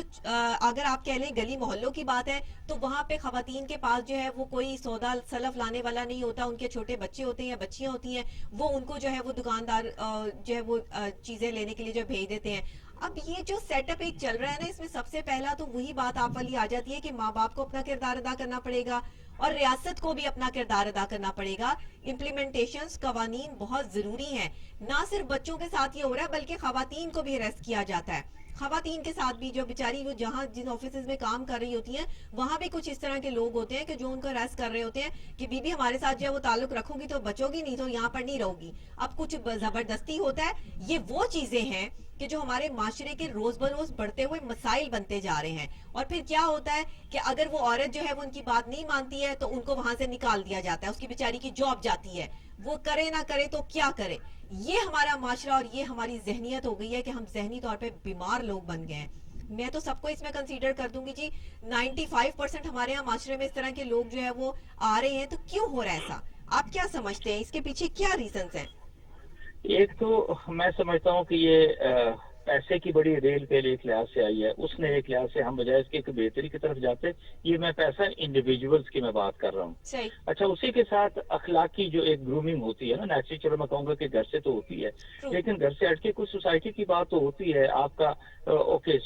अगर आप कह लें गली मोहल्लों की बात है तो वहाँ पे खवातीन के पास जो है वो कोई सौदा सलफ लाने वाला नहीं होता, उनके छोटे बच्चे होते हैं या बच्चियां होती हैं, वो उनको जो है वो दुकानदार जो है वो चीजें लेने के लिए जो भेज देते हैं। اب یہ جو سیٹ اپ ایک چل رہا ہے نا، اس میں سب سے پہلا تو وہی بات آپ والی آ جاتی ہے کہ ماں باپ کو اپنا کردار ادا کرنا پڑے گا اور ریاست کو بھی اپنا کردار ادا کرنا پڑے گا. امپلیمنٹیشنز، قوانین بہت ضروری ہیں. نہ صرف بچوں کے ساتھ یہ ہو رہا ہے بلکہ خواتین کو بھی ہراس کیا جاتا ہے. خواتین کے ساتھ بھی جو بیچاری وہ جہاں جن آفیسز میں کام کر رہی ہوتی ہیں وہاں بھی کچھ اس طرح کے لوگ ہوتے ہیں کہ جو ان کو ہراس کر رہے ہوتے ہیں کہ بی بی ہمارے ساتھ جو ہے وہ تعلق رکھو گی تو بچو گی، نہیں تو یہاں پر نہیں رہو گی. اب کچھ زبردستی ہوتا ہے. یہ وہ چیزیں ہیں کہ جو ہمارے معاشرے کے روز بروز بڑھتے ہوئے مسائل بنتے جا رہے ہیں. اور پھر کیا ہوتا ہے کہ اگر وہ عورت جو ہے وہ ان کی بات نہیں مانتی ہے تو ان کو وہاں سے نکال دیا جاتا ہے، اس کی بیچاری کی جاب جاتی ہے. وہ کرے نہ کرے تو کیا کرے. یہ ہمارا معاشرہ اور یہ ہماری ذہنیت ہو گئی ہے کہ ہم ذہنی طور پہ بیمار لوگ بن گئے ہیں. میں تو سب کو اس میں کنسیڈر کر دوں گی جی. 95% ہمارے یہاں معاشرے میں اس طرح کے لوگ جو ہے وہ آ رہے ہیں. تو کیوں ہو رہا ہے ایسا؟ آپ کیا سمجھتے ہیں اس کے پیچھے کیا ریزنز ہیں؟ ایک تو میں سمجھتا ہوں کہ یہ پیسے کی بڑی ریل پہ ایک لحاظ سے آئی ہے. اس نے ایک لحاظ سے ہم بجائے اس کے ایک بہتری کی طرف جاتے. یہ میں پیسہ انڈیویجولز کی میں بات کر رہا ہوں. صحیح. اچھا، اسی کے ساتھ اخلاقی جو ایک گرومنگ ہوتی ہے نا، نیچرلی چلو میں کہوں گا کہ گھر سے تو ہوتی ہے، لیکن گھر سے ہٹ کے کچھ سوسائٹی کی بات تو ہوتی ہے. آپ کا اوکے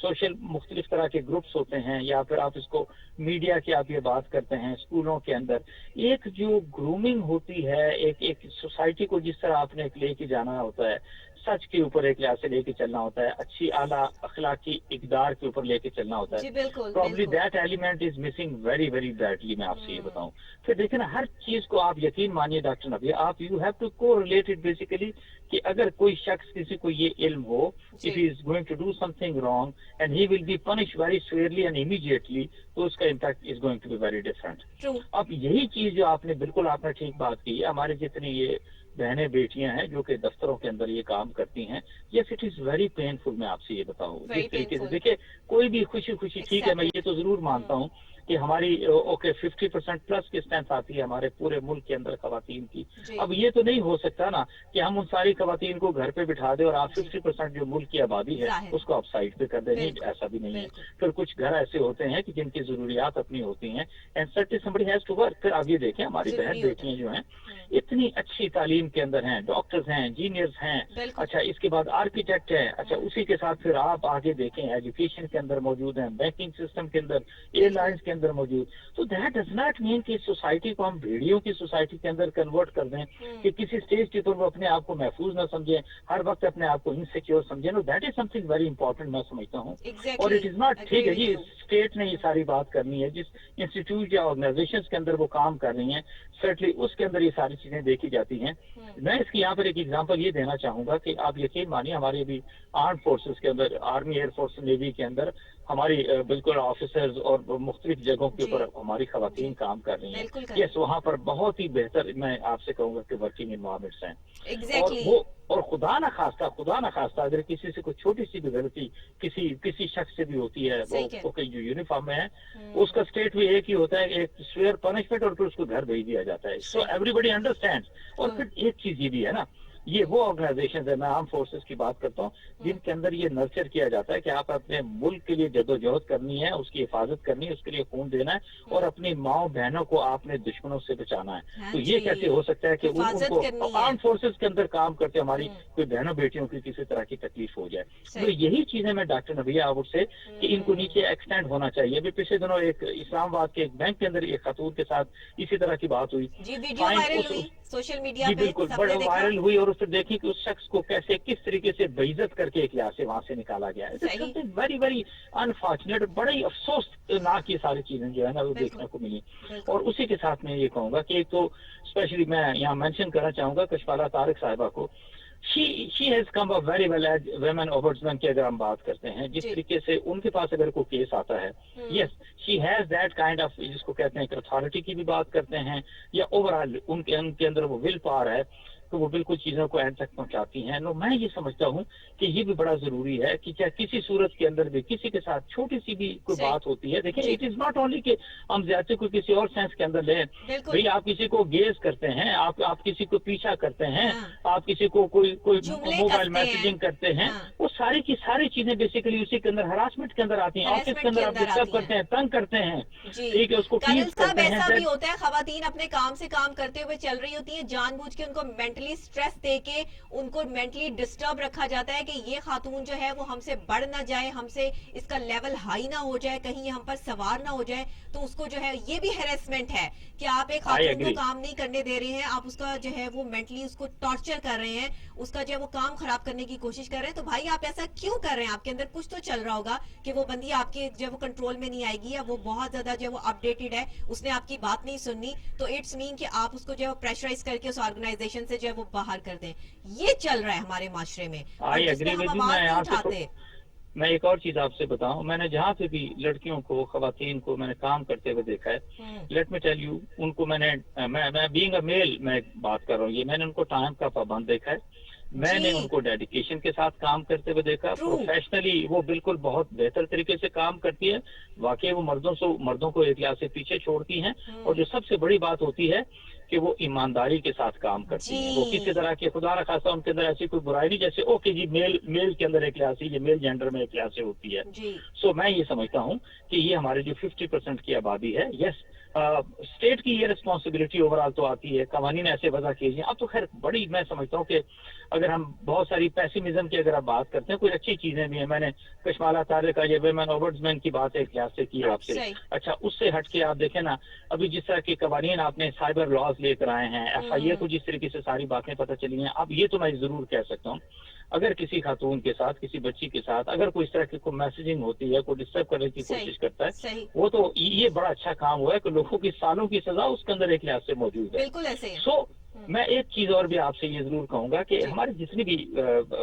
سوشل مختلف طرح کے گروپس ہوتے ہیں، یا پھر آپ اس کو میڈیا کی آپ یہ بات کرتے ہیں، اسکولوں کے اندر ایک جو گرومنگ ہوتی ہے، ایک سوسائٹی کو جس طرح آپ نے لے کے جانا ہوتا ہے، سچ کے اوپر ایک لحاظ سے لے کے چلنا ہوتا ہے، اچھی اعلیٰ اخلاقی اقدار کے اوپر لے کے چلنا ہوتا ہے. جی بالکل. Probably that element is missing very very badly. میں آپ سے یہ بتاؤں پھر دیکھیں نا، ہر چیز کو آپ یقین مانیے ڈاکٹر نبی، آپ یو ہیو ٹو کو ریلیٹڈ بیسیکلی کہ اگر کوئی شخص کسی کو یہ علم ہو if he is going to do something wrong and he will be punish very severely and immediately, تو اس کا impact is going to be very different. اب یہی چیز جو آپ نے بالکل آپ نے ٹھیک بات کی ہے، ہمارے جتنی یہ بہنیں بیٹیاں ہیں جو کہ دفتروں کے اندر یہ کام کرتی ہیں، yes it is very painful. میں آپ سے یہ بتاؤں جس طریقے سے دیکھیں، کوئی بھی خوشی ٹھیک ہے، میں یہ تو ضرور مانتا ہوں کہ ہماری اوکے 50% پلس کی اسٹرینتھ آتی ہے ہمارے پورے ملک کے اندر خواتین کی. اب یہ تو نہیں ہو سکتا نا کہ ہم ان ساری خواتین کو گھر پہ بٹھا دیں اور آپ 50% جو ملک کی آبادی ہے اس کو آپ سائڈ پہ کر دیں. نہیں، ایسا بھی نہیں ہے. پھر کچھ گھر ایسے ہوتے ہیں کہ جن کی ضروریات اپنی ہوتی ہیں and certainly somebody has to work. پھر آپ یہ دیکھیں ہماری بہن بیٹیاں جو ہیں اتنی اچھی تعلیم کے اندر ہیں، ڈاکٹرز ہیں، انجینئرز ہیں، اچھا اس کے بعد آرکیٹیکٹ ہیں، اچھا اسی کے ساتھ پھر آپ آگے دیکھیں ایجوکیشن کے اندر موجود ہیں، بینکنگ سسٹم کے اندر، ایئر لائنس کے اندر موجود. تو دیٹ ڈز ناٹ مین کہ سوسائٹی کو ہم بھیڑیوں کی سوسائٹی کے اندر کنورٹ کر دیں کہ کسی اسٹیج کے طور پر اپنے آپ کو محفوظ نہ سمجھیں، ہر وقت اپنے آپ کو انسیکیور سمجھیں. No that is something very important میں سمجھتا ہوں. اور اٹ از ناٹ ٹھیک ہے جی اسٹیٹ نے یہ ساری بات کرنی ہے، جس انسٹیٹیوٹ یا آرگنائزیشنز کے اندر وہ کام کر رہی ہیں سرٹنلی اس کے اندر یہ ساری چیزیں دیکھی جاتی ہیں. میں اس کی یہاں پر ایک ایگزامپل یہ دینا چاہوں گا کہ آپ یقین مانیے ہمارے بھی آرم فورسز کے اندر، آرمی، ایئر فورس، نیوی کے اندر ہماری بالکل آفیسرز اور مختلف جگہوں کے اوپر ہماری خواتین کام کر رہی ہیں. یس، وہاں پر بہت ہی بہتر میں آپ سے کہوں گا کہ ورکنگ انوائرمنٹس ہیں. اور خدا نہ خواستہ اگر کسی سے کوئی چھوٹی سی بھی غلطی کسی شخص سے بھی ہوتی ہے، وہ جو یونیفارم میں ہے اس کا اسٹیٹ بھی ایک ہی ہوتا ہے، ایک سویئر پنشمنٹ، اور پھر اس کو گھر بھیج دیا جاتا ہے. سو ایوری بڈی انڈرسٹینڈ. اور پھر ایک چیز یہ بھی ہے نا، یہ وہ آرگنائزیشن ہے، میں آرم فورسز کی بات کرتا ہوں، جن کے اندر یہ نرچر کیا جاتا ہے کہ آپ اپنے ملک کے لیے جدوجہد کرنی ہے، اس کی حفاظت کرنی ہے، اس کے لیے خون دینا ہے، اور اپنی ماؤں بہنوں کو آپ نے دشمنوں سے بچانا ہے. تو یہ کیسے ہو سکتا ہے کہ ان کو آرم فورسز کے اندر کام کرتے ہماری کوئی بہنوں بیٹیوں کی کسی طرح کی تکلیف ہو جائے؟ تو یہی چیزیں میں ڈاکٹر نبیہ آبد سے کہ ان کو نیچے ایکسٹینڈ ہونا چاہیے. ابھی پچھلے دنوں ایک اسلام آباد کے ایک بینک کے اندر ایک خاتون کے ساتھ اسی طرح کی بات ہوئی، سوشل میڈیا جی بالکل بڑا وائرل ہوئی، اور اس سے دیکھی کہ اس شخص کو کیسے کس طریقے سے بےعزت کر کے ایک لحاظ سے وہاں سے نکالا گیا ہے. ویری ویری انفارچونیٹ، بڑا ہی افسوسناک یہ ساری چیزیں جو ہے نا وہ دیکھنے کو ملی. اور اسی کے ساتھ میں یہ کہوں گا کہ ایک تو اسپیشلی میں یہاں مینشن کرنا چاہوں گا کشپالہ طارق صاحبہ کو. she has come up very well as women ombudsman کی اگر ہم بات کرتے ہیں، جس طریقے سے ان کے پاس اگر کوئی کیس آتا ہے، یس she has that kind of جس کو کہتے ہیں کہ اتھارٹی کی بھی بات کرتے ہیں، یا اوور آل ان کے اندر وہ ول پاور ہے، تو وہ بالکل چیزوں کو اینڈ تک پہنچاتی ہیں. نو میں یہ سمجھتا ہوں کہ یہ بھی بڑا ضروری ہے کہ چاہے کسی صورت کے اندر بھی کسی کے ساتھ چھوٹی سی بھی کوئی بات ہوتی ہے، دیکھیں اٹ از ناٹ اونلی کہ ہم زیادتی کو کسی اور سینس کے اندر لیں. بھئی آپ کسی کو گیز کرتے ہیں، آپ کسی کو پیچھا کرتے ہیں، آپ کسی کو کوئی موبائل میسجنگ کرتے ہیں، وہ सारी की सारी चीजें बेसिकली उसी के अंदर हरासमेंट के अंदर आती हैं। ऑफिस के अंदर आप डिस्टर्ब करते हैं, तंग करते हैं, ठीक है, उसको कर्नल टीज साहब, करते हैं। ऐसा भी होता है खवातीन अपने काम से काम करते हुए चल रही होती हैं, जानबूझ के उनको मेंटली स्ट्रेस देके उनको मेंटली डिस्टर्ब रखा जाता है कि ये खातून जो है वो हमसे बढ़ ना जाए, हमसे इसका लेवल हाई ना हो जाए, कहीं हम पर सवार ना हो जाए, तो उसको जो है ये भी हैरेसमेंट है कि आप एक खातून को काम नहीं करने दे रहे हैं, आप उसका जो है वो मेंटली उसको टॉर्चर कर रहे हैं, उसका जो है वो काम खराब करने की कोशिश कर रहे हैं। तो भाई आप ऐसा क्यों कर रहे हैं? आपके अंदर कुछ तो चल रहा होगा कि वो बंदी आपके जो वो कंट्रोल में नहीं आएगी, या वो बहुत ज्यादा जो वो अपडेटेड है, उसने आपकी बात नहीं सुननी, तो इट्स मीन कि आप उसको जो है प्रेशराइज करके उस ऑर्गेनाइजेशन से जो है वो बाहर कर दें। ये चल रहा है हमारे माशरे में, और जिसपे हम आवाज नहीं उठाते। मैं एक और चीज आपसे बताऊं, मैंने जहाँ पे भी लड़कियों को, खवातीन को मैंने काम करते हुए देखा है, लेट मी टेल यू, उनको मैं बीइंग अ मेल मैं बात कर रहा हूँ, ये मैंने उनको टाइम का पाबंद देखा है, मैंने उनको डेडिकेशन के साथ काम करते हुए देखा, प्रोफेशनली वो बिल्कुल बहुत बेहतर तरीके से काम करती है, वाकई वो मर्दों को एक लिहाज से पीछे छोड़ती हैं, और जो सबसे बड़ी बात होती है कि वो ईमानदारी के साथ काम करती हैं, वो किसी तरह के खुदा न खासा उनके अंदर ऐसी कोई बुराई नहीं, जैसे ओके जी मेल के अंदर एक लिहाज से, ये मेल जेंडर में एक लिहाज से होती है। सो मैं ये समझता हूँ कि ये हमारे जो 50% की आबादी है, यस, स्टेट की ये रिस्पॉन्सिबिलिटी ओवरऑल तो आती है, कवानीन ऐसे वजह कीजिए। अब तो खैर बड़ी मैं समझता हूँ कि अगर हम बहुत सारी पैसिमिज्म की अगर आप बात करते हैं, कुछ अच्छी चीजें भी हैं, मैंने कशमाला तारे का ये वेमेन ओवर्ड्समैन की बात एक लिहाज से की है आपसे, अच्छा उससे हट के आप देखें ना, अभी जिस तरह के कवानीन आपने साइबर लॉज लेकर आए हैं, FIA को जिस तरीके से सारी बातें पता चली हैं, अब ये तो मैं जरूर कह सकता हूँ, अगर किसी खातून के साथ, किसी बच्ची के साथ अगर कोई इस तरह की कोई मैसेजिंग होती है, कोई डिस्टर्ब करने की कोशिश करता है, वो तो ये बड़ा अच्छा काम हुआ है कि लोगों की सालों की सजा उसके अंदर एक लिहाज से मौजूद है। बिल्कुल ऐसे है। सो मैं एक चीज और भी आपसे ये जरूर कहूंगा कि हमारी जितनी भी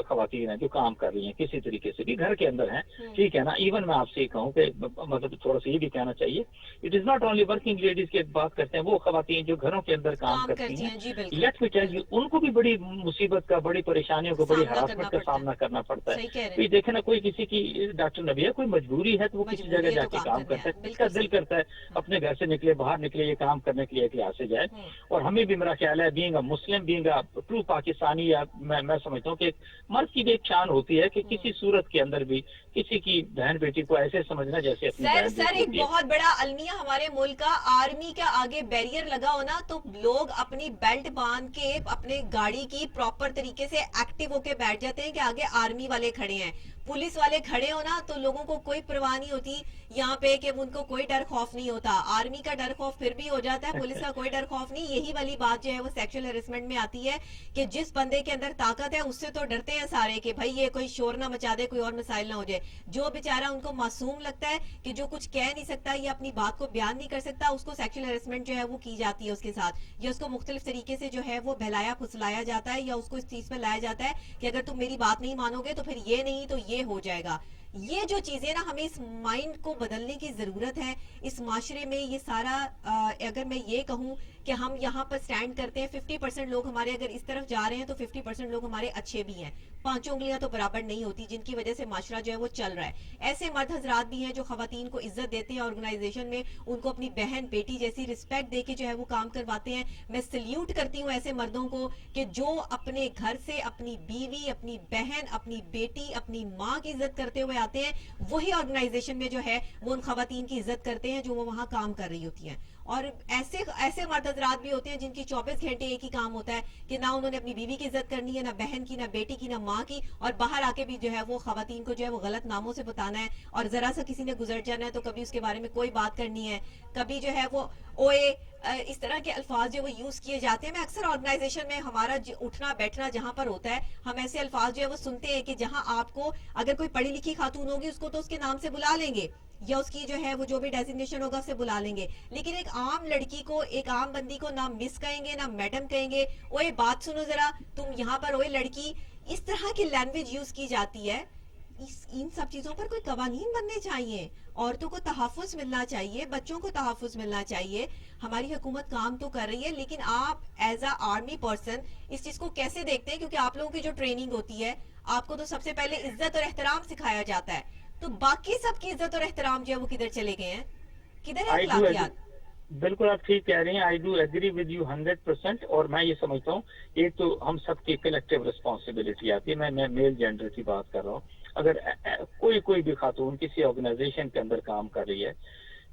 खवातीन हैं जो काम कर रही हैं किसी तरीके से भी घर के अंदर हैं, ठीक है ना, इवन मैं आपसे ये कहूँ कि मतलब थोड़ा सा ये भी कहना चाहिए, it is not only working ladies की बात करते हैं, वो खवातीन जो घरों के अंदर काम करती हैं, लेट मी टेल यू, उनको भी बड़ी मुसीबत का, बड़ी परेशानियों को, बड़ी हरासमेंट का सामना करना पड़ता है। तो देखे ना, कोई किसी की डॉक्टर नबी है, कोई मजबूरी है तो वो किसी जगह जाके काम करता है, इसका दिल करता है अपने घर से निकले, बाहर निकले, ये काम करने के लिए एक लिहाज से जाए। और हमें भी, मेरा ख्याल है, being a Muslim, being a true Pakistani, या मैं समझता हूँ कि मर्द की भी एक शान होती है कि किसी सूरत के अंदर भी किसी की बहन बेटी को ऐसे समझना जैसे अपनी बहन बेटी सर, एक बहुत बड़ा अलमिया हमारे मुल्क का, आर्मी का आगे बैरियर लगा होना तो लोग अपनी बेल्ट बांध के अपने गाड़ी की प्रॉपर तरीके से एक्टिव होके बैठ जाते हैं कि आगे आर्मी वाले खड़े हैं, पुलिस वाले खड़े हो ना, तो लोगों को कोई परवाह नहीं होती यहाँ पे कि उनको कोई डर खौफ नहीं होता। आर्मी का डर खौफ फिर भी हो जाता है, पुलिस का कोई डर खौफ नहीं। यही वाली बात जो है वो सेक्सुअल हैरेसमेंट में आती है कि जिस बंदे के अंदर ताकत है उससे तो डरते हैं सारे कि भाई ये कोई शोर ना मचा दे, कोई और मसाइल ना हो जाए। जो बेचारा उनको मासूम लगता है कि जो कुछ कह नहीं सकता या अपनी बात को बयान नहीं कर सकता, उसको सेक्सुअल हैरेसमेंट जो है वो की जाती है उसके साथ, या उसको मुख्तलिफ तरीके से जो है वो बहलाया फुसलाया जाता है, या उसको इस चीज में लाया जाता है कि अगर तुम मेरी बात नहीं मानोगे तो फिर ये नहीं तो ये हो जाएगा। ये जो चीजें ना, हमें इस माइंड को बदलने की जरूरत है इस माशरे में। ये सारा अगर मैं ये कहूँ कि हम यहाँ पर स्टैंड करते हैं, 50% लोग हमारे अगर इस तरफ जा रहे हैं तो 50% लोग हमारे अच्छे भी हैं, पांचों उंगलियां तो बराबर नहीं होती, जिनकी वजह से माशरा जो है वो चल रहा है। ऐसे मर्द हजरात भी हैं जो खवातीन को इज्जत देते हैं ऑर्गेनाइजेशन में, उनको अपनी बहन बेटी जैसी रिस्पेक्ट दे के जो है वो काम करवाते हैं। मैं सल्यूट करती हूँ ऐसे मर्दों को कि जो अपने घर से अपनी बीवी, अपनी बहन, अपनी बेटी, अपनी माँ की इज्जत करते हुए आते हैं, वही ऑर्गेनाइजेशन में जो है वो उन खवातीन की इज्जत करते हैं जो वो वहां काम कर रही होती हैं। और ऐसे मर्द हजरात भी होते हैं जिनकी 24 घंटे एक ही काम होता है कि ना उन्होंने अपनी बीवी की इज्जत करनी है, ना बहन की, ना बेटी की, ना माँ की, और बाहर आके भी जो है वो खवातीन को जो है वो गलत नामों से बताना है, और जरा सा किसी ने गुजर जाना है तो कभी उसके बारे में कोई बात करनी है, कभी जो है वो ओए, इस तरह के अल्फाज जो वो यूज किए जाते हैं। मैं अक्सर ऑर्गेनाइजेशन में हमारा उठना बैठना जहां पर होता है, हम ऐसे अल्फाज जो है वो सुनते हैं कि जहां आपको अगर कोई पढ़ी लिखी खातून होगी उसको तो उसके नाम से बुला लेंगे, या उसकी जो है वो जो भी डेजिग्नेशन होगा उससे बुला लेंगे, लेकिन एक आम लड़की को, एक आम बंदी को ना मिस कहेंगे ना मैडम कहेंगे। ओए बात सुनो जरा, तुम यहाँ पर ओए लड़की, इस तरह की लैंग्वेज यूज की जाती है। इन सब चीजों पर कोई कवानीन बनने चाहिए, औरतों को तहफ़्फ़ुज़ मिलना चाहिए, बच्चों को तहफ़्फ़ुज़ मिलना चाहिए। हमारी हुकूमत काम तो कर रही है, लेकिन आप एज अ आर्मी पर्सन इस चीज को कैसे देखते हैं? क्योंकि आप लोगों की जो ट्रेनिंग होती है, आपको तो सबसे पहले इज्जत और एहतराम सिखाया जाता है, तो बाकी सबकी इज्जत और एहतराम जो है वो किधर चले गए हैं? किधर है अखलाकियात? बिल्कुल आप ठीक कह रही हैं, I do agree with you 100%। और मैं ये समझता हूँ एक तो हम सबकी कलेक्टिव रिस्पॉन्सिबिलिटी आती है, मैं मेल जेंडर की बात कर रहा हूँ, अगर कोई भी खातून किसी ऑर्गेनाइजेशन के अंदर काम कर रही है,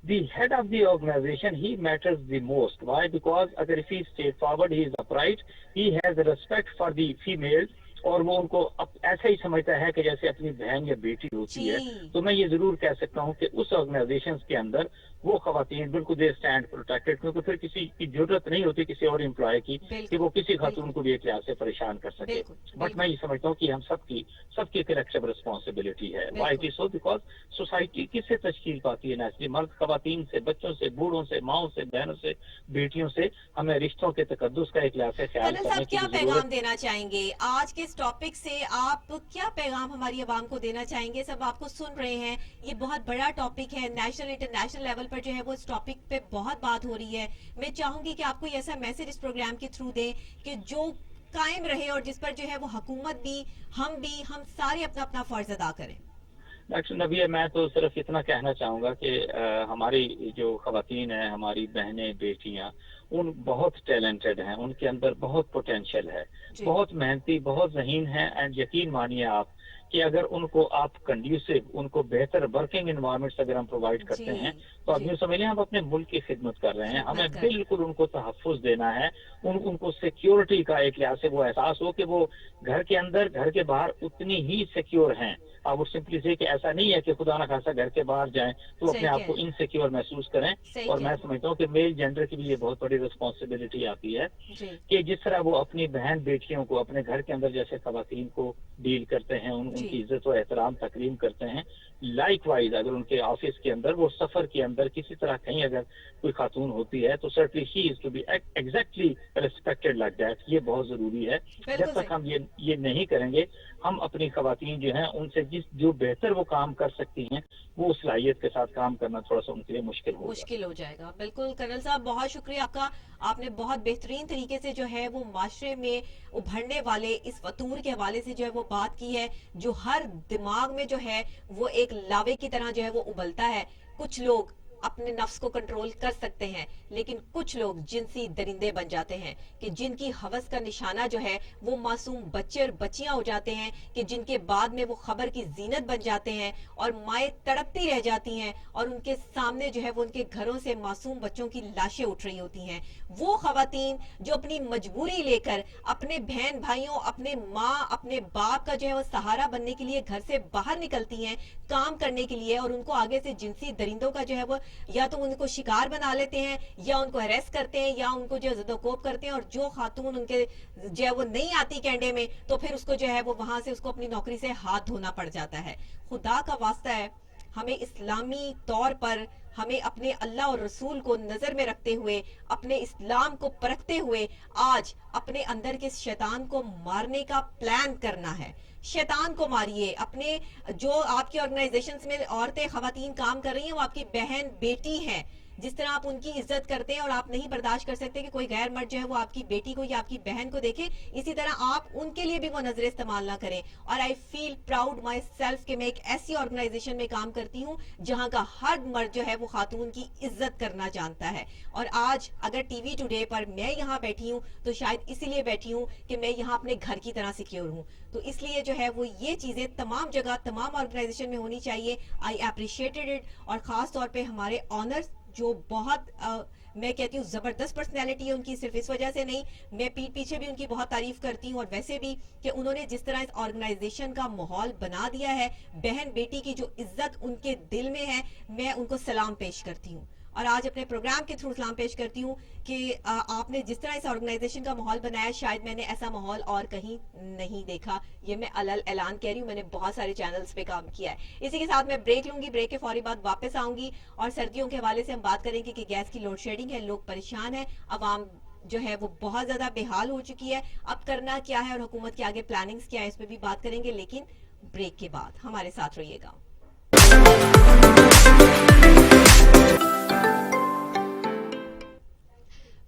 the head of the organization, he matters the most. Why? Because अगर if he is straightforward, he is upright, he has respect for the females, और वो उनको ऐसा ही समझता है कि जैसे अपनी बहन या बेटी होती है, तो मैं ये जरूर कह सकता हूँ कि उस ऑर्गेनाइजेशन के अंदर वो खवातीन बिल्कुल दे स्टैंड प्रोटेक्टेड, क्योंकि फिर किसी की जरूरत नहीं होती किसी और एम्प्लॉय की कि वो किसी खातून को भी एक लिहाज से परेशान कर सके. बट मैं ये समझता हूँ कि हम सबकी कलेक्टिव रिस्पॉन्सिबिलिटी है. Why it is so? Because society किससे तश्कील पाती है? नेचुरली मर्द खवातीन से, बच्चों से, बूढ़ों से, माओ से, बहनों से, बेटियों से. हमें रिश्तों के तकद्दुस का एक लिहाज से ख्याल करने की क्या जरूरत. पैगाम देना चाहेंगे आज के इस टॉपिक से? आप क्या पैगाम हमारी आवाम को देना चाहेंगे? सब आपको सुन रहे हैं, ये बहुत बड़ा टॉपिक है, नेशनल इंटरनेशनल लेवल पर जो है वो इस टॉपिक पे बहुत बात हो रही है. मैं चाहूंगी कि आप कोई ऐसा मैसेज इस प्रोग्राम के थ्रू दें कि जो कायम रहे और जिस पर जो है वो हुकूमत भी, हम सारे अपना अपना फर्ज अदा करें. डॉक्टर नबी, मैं तो सिर्फ इतना कहना चाहूँगा कि हमारी जो खवातीन हैं, हमारी बहनें, बेटियाँ, उन बहुत टैलेंटेड हैं, उनके अंदर बहुत पोटेंशियल है, बहुत मेहनती, बहुत ज़हीन है. एंड यकीन मानिए आप कि अगर उनको आप कंड्यूसिव, उनको बेहतर वर्किंग एनवायरनमेंट्स अगर हम प्रोवाइड करते हैं, तो आप यूँ समझ लें हम अपने मुल्क की खिदमत कर रहे हैं. हमें बिल्कुल उनको तहफ़्फ़ुज़ देना है, उनको सिक्योरिटी का एक लिहाज से वो एहसास हो कि वो घर के अंदर, घर के बाहर उतनी ही सिक्योर हैं. आप वो सिंपली से कि ऐसा नहीं है कि खुदा न खासा घर के बाहर जाएं तो अपने आप को इनसिक्योर महसूस करें. और मैं समझता हूँ कि मेल जेंडर की भी ये बहुत बड़ी रिस्पॉन्सिबिलिटी आती है कि जिस तरह वो अपनी बहन बेटियों को अपने घर के अंदर जैसे खवातीन को डील करते हैं, उनकी इज्जत और एहतराम तकरीम करते हैं, लाइक वाइज अगर उनके ऑफिस के अंदर, वो सफर के अंदर किसी तरह कहीं अगर कोई खातून होती है तो certainly she is to be exactly respected like that. ये बहुत जरूरी है. जब तक हम ये नहीं करेंगे, हम अपनी खवातीन जो हैं उनसे जो बेहतर वो काम कर सकती हैं, वो उस सलाहियत के साथ काम करना थोड़ा सा उनके लिए मुश्किल हो जाएगा. बिल्कुल कर्नल साहब, बहुत शुक्रिया आपका. आपने बहुत बेहतरीन तरीके से जो है वो माशरे में उभरने वाले इस फतूर के हवाले से जो है वो बात की है, जो हर दिमाग में जो है वो एक लावे की तरह जो है वो उबलता है. कुछ लोग अपने नफ्स को कंट्रोल कर सकते हैं, लेकिन कुछ लोग जिनसी दरिंदे बन जाते हैं कि जिनकी हवस का निशाना जो है वो मासूम बच्चे और बच्चियां हो जाते हैं, कि जिनके बाद में वो खबर की जीनत बन जाते हैं और माएँ तड़पती रह जाती हैं और उनके सामने जो है वो उनके घरों से मासूम बच्चों की लाशें उठ रही होती हैं. वो खवातीन जो अपनी मजबूरी लेकर अपने बहन भाइयों, अपने माँ, अपने बाप का जो है वो सहारा बनने के लिए घर से बाहर निकलती हैं काम करने के लिए, और उनको आगे से जिनसी दरिंदों का जो है वो या तो उनको शिकार बना लेते हैं, या उनको अरेस्ट करते हैं, या उनको जो ज़दोकोप करते हैं. और जो खातून उनके जो है वो नहीं आती कैंडे में, तो फिर उसको जो है वो वहां से उसको अपनी नौकरी से हाथ धोना पड़ जाता है. खुदा का वास्ता है, हमें इस्लामी तौर पर हमें अपने अल्लाह और रसूल को नजर में रखते हुए, अपने इस्लाम को परखते हुए आज अपने अंदर के शैतान को मारने का प्लान करना है. शैतान को मारिए. अपने जो आपकी ऑर्गेनाइजेशंस में औरतें खवातीन काम कर रही हैं, वो आपकी बहन बेटी हैं. जिस तरह आप उनकी इज्जत करते हैं और आप नहीं बर्दाश्त कर सकते कि कोई गैर मर्द जो है वो आपकी बेटी को या आपकी बहन को देखे, इसी तरह आप उनके लिए भी वो नजर इस्तेमाल ना करें. और I feel proud my self कि मैं एक ऐसी ऑर्गेनाइजेशन में काम करती हूँ जहाँ का हर मर्द जो है वो खातून की इज्जत करना जानता है. और आज अगर टीवी टुडे पर मैं यहाँ बैठी हूँ तो शायद इसीलिए बैठी हूँ कि मैं यहाँ अपने घर की तरह सिक्योर हूँ. तो इसलिए जो है वो ये चीजें तमाम जगह, तमाम ऑर्गेनाइजेशन में होनी चाहिए. I appreciated it. और खास तौर पे हमारे ऑनर्स जो बहुत मैं कहती हूँ जबरदस्त पर्सनैलिटी है उनकी, सिर्फ इस वजह से नहीं, मैं पीठ पीछे भी उनकी बहुत तारीफ करती हूँ. और वैसे भी कि उन्होंने जिस तरह इस ऑर्गेनाइजेशन का माहौल बना दिया है, बहन बेटी की जो इज्जत उनके दिल में है, मैं उनको सलाम पेश करती हूँ. और आज अपने प्रोग्राम के थ्रू सलाम पेश करती हूँ कि आपने जिस तरह इस ऑर्गेनाइजेशन का माहौल बनाया, शायद मैंने ऐसा माहौल और कहीं नहीं देखा. ये मैं अलल ऐलान कह रही हूँ, मैंने बहुत सारे चैनल्स पे काम किया है. इसी के साथ मैं ब्रेक लूंगी, ब्रेक के फौरी बाद वापस आऊंगी और सर्दियों के हवाले से हम बात करेंगे कि गैस की लोड शेडिंग है, लोग परेशान है, अवाम जो है वो बहुत ज्यादा बेहाल हो चुकी है. अब करना क्या है और हुकूमत के आगे प्लानिंग्स क्या है, इस पर भी बात करेंगे, लेकिन ब्रेक के बाद. हमारे साथ रहिएगा.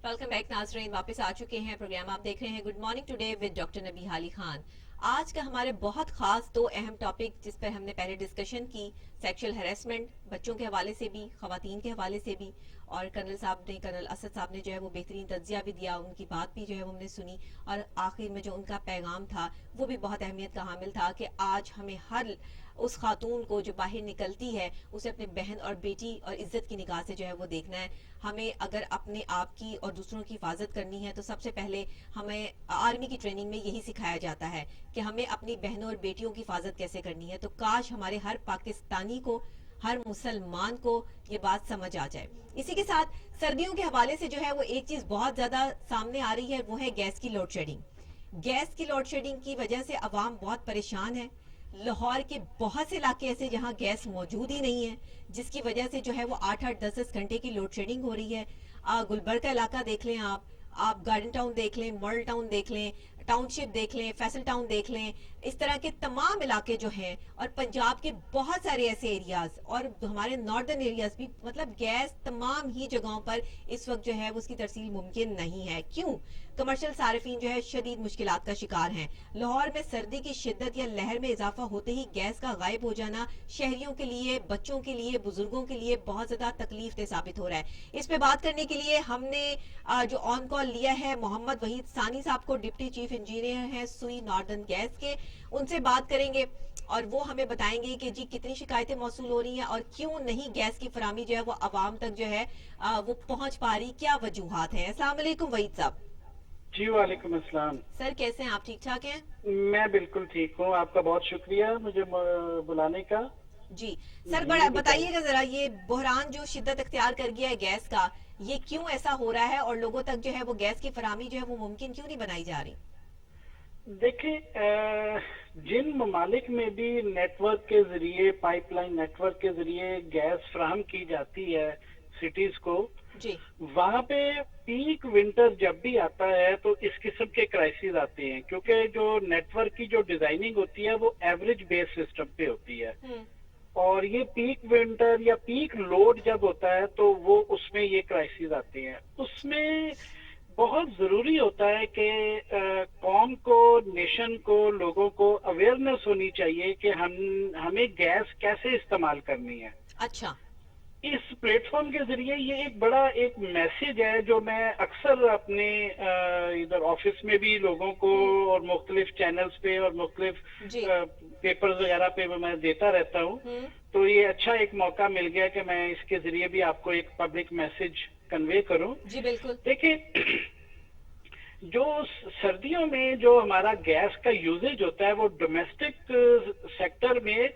वेलकम बैक नाज़रीन, वापस आ चुके हैं. प्रोग्राम आप देख रहे हैं good morning today with doctor नबी हाली खान. आज का हमारे बहुत खास दो अहम टॉपिक जिस पर हमने पहले डिस्कशन की, सेक्सुअल हैरेसमेंट, बच्चों के हवाले से भी, खवातीन के हवाले से भी, اور कर्नल असद साहब ने जो है वो बेहतरीन तज्जिया भी दिया, उनकी बात भी जो है वो हमने सुनी, और आखिर में जो उनका पैगाम था वो भी बहुत अहमियत का हामिल था कि आज हमें हर उस खातून को जो बाहर निकलती है उसे अपने बहन और बेटी और इज्जत की निगाह से जो है वो देखना है। हमें अगर अपने आप की और दूसरों की हिफाजत करनी है तो सबसे पहले हमें आर्मी की ट्रेनिंग में यही सिखाया जाता है कि हमें अपनी बहनों और बेटियों की हिफाजत कैसे करनी है। तो काश हमारे हर पाकिस्तानी को, हर मुसलमान को ये बात समझ आ जाए। इसी के साथ सर्दियों के हवाले से जो है वो एक चीज बहुत ज्यादा सामने आ रही है, वो है गैस की लोड शेडिंग। गैस की लोड शेडिंग की वजह से अवाम बहुत परेशान है। लाहौर के बहुत से इलाके ऐसे जहां गैस मौजूद ही नहीं है, जिसकी वजह से जो है वो 8-8 10-10 घंटे की लोड शेडिंग हो रही है। गुलबर्ग का इलाका देख लें, आप गार्डन टाउन देख लें, मॉडल टाउन देख लें, टाउनशिप देख लें, फैसल टाउन देख लें, इस तरह के तमाम इलाके जो हैं, और पंजाब के बहुत सारे ऐसे एरियाज और हमारे नॉर्दर्न एरियाज भी, मतलब गैस तमाम ही जगहों पर इस वक्त जो है उसकी तरसील मुमकिन नहीं है। क्यों? कमर्शियल सार्फिन जो है शदीद मुश्किलात का शिकार हैं। लाहौर में सर्दी की शिद्दत या लहर में इजाफा होते ही गैस का गायब हो जाना शहरियों के लिए, बच्चों के लिए, बुजुर्गों के लिए बहुत ज्यादा तकलीफ दे साबित हो रहा है। इस पे बात करने के लिए हमने जो ऑन कॉल लिया है मोहम्मद वहीद सानी साहब को, डिप्टी चीफ इंजीनियर हैं सुई नॉर्दर्न गैस के। उनसे बात करेंगे और वो हमें बताएंगे कि जी कितनी शिकायतें मौसूल हो रही हैं और क्यों नहीं गैस की फराहमी जो है वो आवाम तक जो है वो पहुंच पा रही, क्या वजूहात हैं। अस्सलाम वालेकुम वहीद साहब। जी वालेकुम अस्सलाम। सर कैसे हैं आप? ठीक ठाक हैं? मैं बिल्कुल ठीक हूँ, आपका बहुत शुक्रिया मुझे बुलाने का। जी सर, बड़ा बताइएगा जरा, ये बहरान जो शिद्दत इख्तियार कर गया है गैस का, ये क्यों ऐसा हो रहा है और लोगों तक जो है वो गैस की फराहमी जो है वो मुमकिन क्यों नहीं बनाई जा रही? देखिए, जिन ममालिक में भी नेटवर्क के जरिए, पाइपलाइन नेटवर्क के जरिए गैस फराहम की जाती है सिटीज को, जी, वहाँ पे पीक विंटर जब भी आता है तो इस किस्म के क्राइसिस आते हैं, क्योंकि जो नेटवर्क की जो डिजाइनिंग होती है वो एवरेज बेस सिस्टम पे होती है, और ये पीक विंटर या पीक लोड जब होता है तो वो उसमें ये क्राइसिस आते हैं। उसमें बहुत जरूरी होता है कि कौम को, नेशन को, लोगों को अवेयरनेस होनी चाहिए कि हमें गैस कैसे इस्तेमाल करनी है। अच्छा, इस प्लेटफॉर्म के जरिए ये एक बड़ा एक मैसेज है जो मैं अक्सर अपने इधर ऑफिस में भी लोगों को और मुख्तलिफ चैनल्स पे और मुख्तलिफ पेपर्स वगैरह पे मैं देता रहता हूँ। तो ये अच्छा एक मौका मिल गया कि मैं इसके जरिए भी आपको एक पब्लिक मैसेज कन्वे करूँ। जी बिल्कुल। देखिए, जो सर्दियों में जो हमारा गैस का यूजेज होता है वो डोमेस्टिक सेक्टर में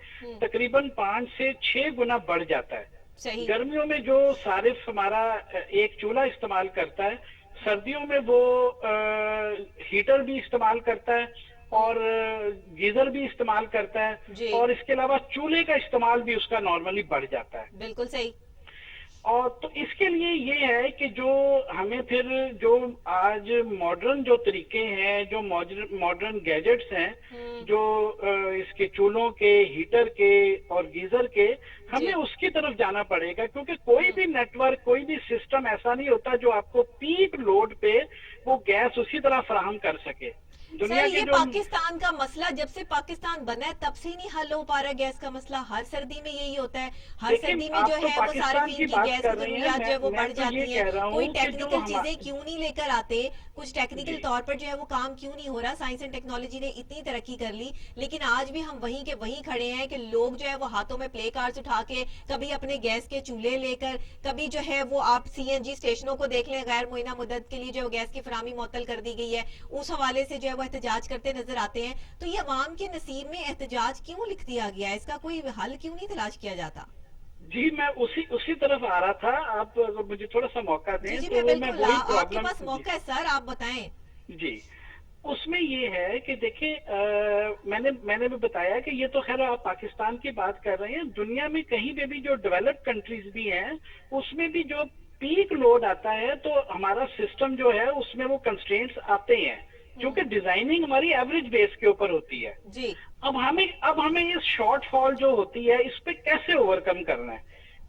तकरीबन 5 से 6 गुना बढ़ जाता है। सही। गर्मियों में जो सारिफ हमारा एक चूल्हा इस्तेमाल करता है, सर्दियों में वो हीटर भी इस्तेमाल करता है और गीजर भी इस्तेमाल करता है, और इसके अलावा चूल्हे का इस्तेमाल भी उसका नॉर्मली बढ़ जाता है। बिल्कुल सही। और तो इसके लिए ये है कि जो हमें फिर जो आज मॉडर्न जो तरीके हैं, जो मॉडर्न गैजेट्स हैं, जो इसके चूल्हों के, हीटर के और गीजर के, हमें उसकी तरफ जाना पड़ेगा, क्योंकि कोई भी नेटवर्क, कोई भी सिस्टम ऐसा नहीं होता जो आपको पीक लोड पे वो गैस उसी तरह फराहम कर सके। दुनिया सर, ये पाकिस्तान का मसला जब से पाकिस्तान बना है तब से नहीं हल हो पा रहा गैस का मसला। हर सर्दी में यही होता है, हर सर्दी में जो है वो सार्फिन की गैस की जरूरियात जो है वो बढ़ जाती है। कोई टेक्निकल चीजें क्यों नहीं लेकर आते, कुछ टेक्निकल तौर पर जो है वो काम क्यों नहीं हो रहा? साइंस एंड टेक्नोलॉजी ने इतनी तरक्की कर ली, लेकिन आज भी हम वहीं के वहीं खड़े हैं कि लोग जो है वो हाथों में प्ले कार्ड्स उठा के, कभी अपने गैस के चूल्हे लेकर, कभी जो है वो आप CNG स्टेशनों को देख लें, गैर मुइना मुद्दत के लिए जो गैस की फराहमी मुअत्तल कर दी गई है, उस हवाले से जो है वो एहतजाज करते नजर आते हैं। तो ये अवाम के नसीब में एहतजाज क्यों लिख दिया गया है? इसका कोई हल क्यों नहीं तलाश किया जाता? जी, मैं उसी तरफ आ रहा था। आप अगर मुझे थोड़ा सा मौका दें जी, तो मैं आपके पास मौका है सर, आप बताएं। जी, उसमें ये है कि देखिए, मैंने भी बताया कि ये तो खैर आप पाकिस्तान की बात कर रहे हैं, दुनिया में कहीं पे भी जो डेवलप्ड कंट्रीज भी हैं उसमें भी जो पीक लोड आता है तो हमारा सिस्टम जो है उसमें वो कंस्ट्रेंट्स आते हैं, क्योंकि डिजाइनिंग हमारी एवरेज बेस के ऊपर होती है। जी। अब हमें इस शॉर्टफॉल जो होती है इस पे कैसे ओवरकम करना है,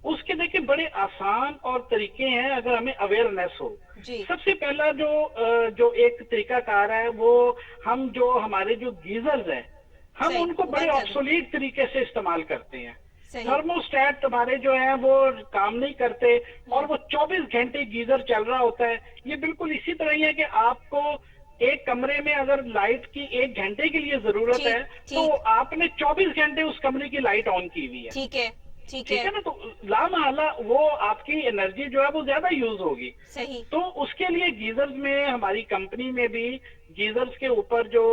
उसके देखिए बड़े आसान और तरीके हैं अगर हमें अवेयरनेस हो। जी। सबसे पहला जो एक तरीकाकार है वो हमारे जो गीजर्स हैं, हम उनको बड़े ऑब्सोलीट तरीके से इस्तेमाल करते हैं। सही। थर्मोस्टेट हमारे जो है वो काम नहीं करते और वो 24 घंटे गीजर चल रहा होता है। ये बिल्कुल इसी तरह ही है कि आपको एक कमरे में अगर लाइट की 1 घंटे के लिए जरूरत ठीक, है तो ठीक। आपने 24 घंटे उस कमरे की लाइट ऑन की हुई है। ठीक है, ठीक ठीक है, है ना, तो लामहला वो आपकी एनर्जी जो है वो ज्यादा यूज होगी। सही। तो उसके लिए गीजर्स में हमारी कंपनी में भी गीजर्स के ऊपर जो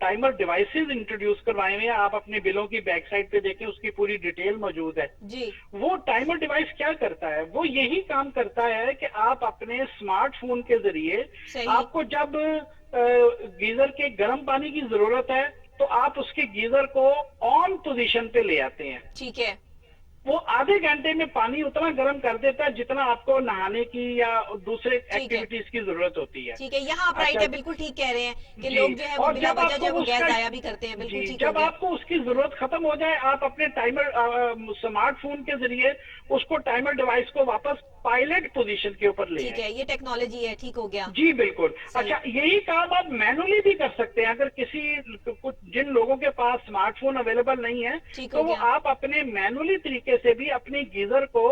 टाइमर डिवाइसेस इंट्रोड्यूस करवाए हुए हैं, आप अपने बिलों की बैक साइड पे देखें, उसकी पूरी डिटेल मौजूद है। जी। वो टाइमर डिवाइस क्या करता है, वो यही काम करता है कि आप अपने स्मार्टफोन के जरिए, सही। आपको जब गीजर के गर्म पानी की जरूरत है तो आप उसके गीजर को ऑन पोजीशन पे ले आते हैं। ठीक है, वो आधे घंटे में पानी उतना गर्म कर देता है जितना आपको नहाने की या दूसरे है। एक्टिविटीज की जरूरत होती है। ठीक है, यहाँ आप राइट अच्छा, है, बिल्कुल ठीक कह रहे हैं कि जी। लोग जो है वो और बिना जब वजह जो है आपको वो गैस उसका- जाया भी करते हैं, बिल्कुल जी, ठीक हो जब गया। आपको उसकी जरूरत खत्म हो जाए, आप अपने टाइमर स्मार्टफोन के जरिए उसको टाइमर डिवाइस को वापस पायलट पोजीशन के ऊपर ले ठीक आए। है, ये टेक्नोलॉजी है, ठीक हो गया। जी बिल्कुल। सही। अच्छा, यही काम आप मैनुअली भी कर सकते हैं। अगर कुछ जिन लोगों के पास स्मार्टफोन अवेलेबल नहीं है ठीक तो हो वो गया। आप अपने मैनुअली तरीके से भी अपनी गीजर को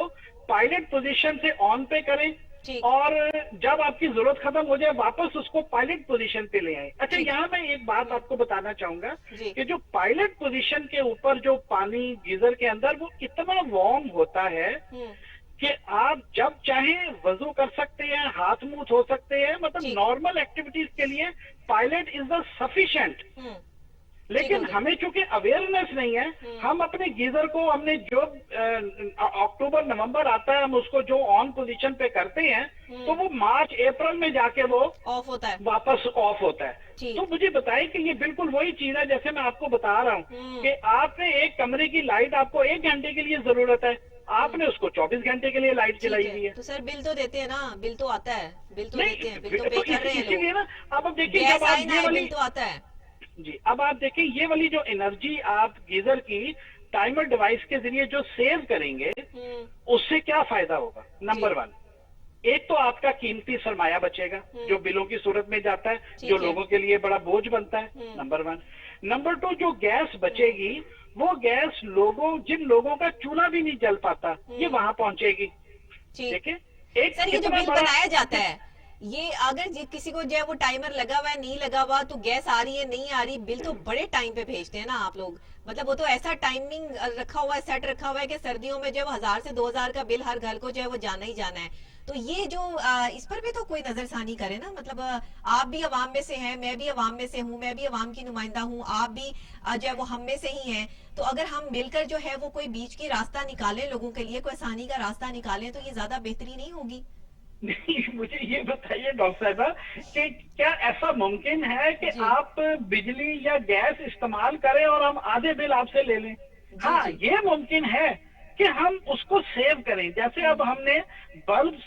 पायलट पोजीशन से ऑन पे करें ठीक। और जब आपकी जरूरत खत्म हो जाए वापस उसको पायलट पोजीशन पे ले आए। अच्छा, ठीक। यहाँ मैं एक बात आपको बताना चाहूंगा जी। कि जो पायलट पोजीशन के ऊपर जो पानी गीजर के अंदर वो इतना वार्म होता है कि आप जब चाहें वजू कर सकते हैं, हाथ मुंह धो सकते हैं, मतलब ठीक। नॉर्मल एक्टिविटीज के लिए पायलट इज द सफिशिएंट। लेकिन हो गया। हमें चूंकि अवेयरनेस नहीं है, हम अपने गीजर को हमने जो अक्टूबर नवंबर आता है हम उसको जो ऑन पोजीशन पे करते हैं तो वो मार्च अप्रैल में जाके वो ऑफ होता है। वापस ऑफ होता है। ठीक। तो मुझे बताइए कि ये बिल्कुल वही चीज है जैसे मैं आपको बता रहा हूँ कि आपने एक कमरे की लाइट, आपको 1 घंटे के लिए जरूरत है, आपने उसको 24 घंटे के लिए लाइट ठीक जलाई है, हुई है। तो सर बिल तो देते हैं ना, बिल तो आता है, बिल तो नहीं, देते हैं, बिल तो पे तो कर रहे हैं इसीलिए लोग। ना अब देखिए गैस जब आए आप ना ये आए, वाली बिल तो आता है। जी, अब आप देखें ये वाली जो एनर्जी आप गीजर की टाइमर डिवाइस के जरिए जो सेव करेंगे उससे क्या फायदा होगा। नंबर 1, एक तो आपका कीमती सरमाया बचेगा जो बिलों की सूरत में जाता है, जो है। लोगों के लिए बड़ा बोझ बनता है। नंबर 1। नंबर 2, जो गैस बचेगी वो गैस जिन लोगों का चूल्हा भी नहीं जल पाता ये वहां पहुंचेगी। ठीक। देखिए, एक सर ये जो कितना बिल बड़ा बनाया जाता है, ये अगर किसी को जो है वो टाइमर लगा हुआ है, नहीं लगा हुआ, तो गैस आ रही है नहीं आ रही, बिल तो बड़े टाइम पे भेजते हैं ना आप लोग। मतलब वो तो ऐसा टाइमिंग रखा हुआ है, सेट रखा हुआ है कि सर्दियों में जो 1000 से 2000 का बिल हर घर को जो है वो जाना ही जाना है। तो ये जो इस पर भी तो कोई नजरसानी करे ना, मतलब आप भी अवाम में से हैं, मैं भी अवाम में से हूँ, मैं भी अवाम की नुमाइंदा हूँ, आप भी जो है वो हम में से ही हैं। तो अगर हम मिलकर जो है वो कोई बीच की रास्ता निकालें, लोगों के लिए कोई आसानी का रास्ता निकालें, तो ये ज्यादा बेहतरी नहीं होगी? नहीं, मुझे ये बताइए डॉक्टर साहबा कि क्या ऐसा मुमकिन है कि आप बिजली या गैस इस्तेमाल करें और हम आधे बिल आपसे ले लें? हाँ, ये मुमकिन है कि हम उसको सेव करें। जैसे अब हमने बल्ब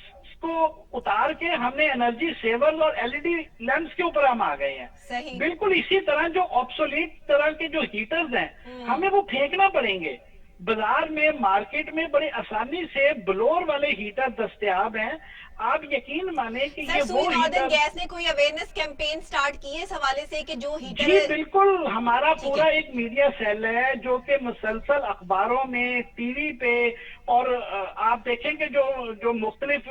को उतार के हमने एनर्जी सेवर और एलईडी लैंप्स के ऊपर हम आ गए हैं। सही। बिल्कुल इसी तरह जो ऑब्सोलीट तरह के जो हीटर्स हैं हमें वो फेंकना पड़ेंगे। बाजार में, मार्केट में बड़े आसानी से ब्लोअर वाले हीटर दस्तयाब हैं। आप यकीन माने कि ये वो नॉर्दर्न हीटर, गैस ने कोई अवेयरनेस कैंपेन स्टार्ट की है इस हवाले से कि जो हीटर जी बिल्कुल, हमारा ठीक पूरा है। एक मीडिया सेल है जो कि मुसलसल अखबारों में, टीवी पे और आप देखेंगे जो मुख्तलिफ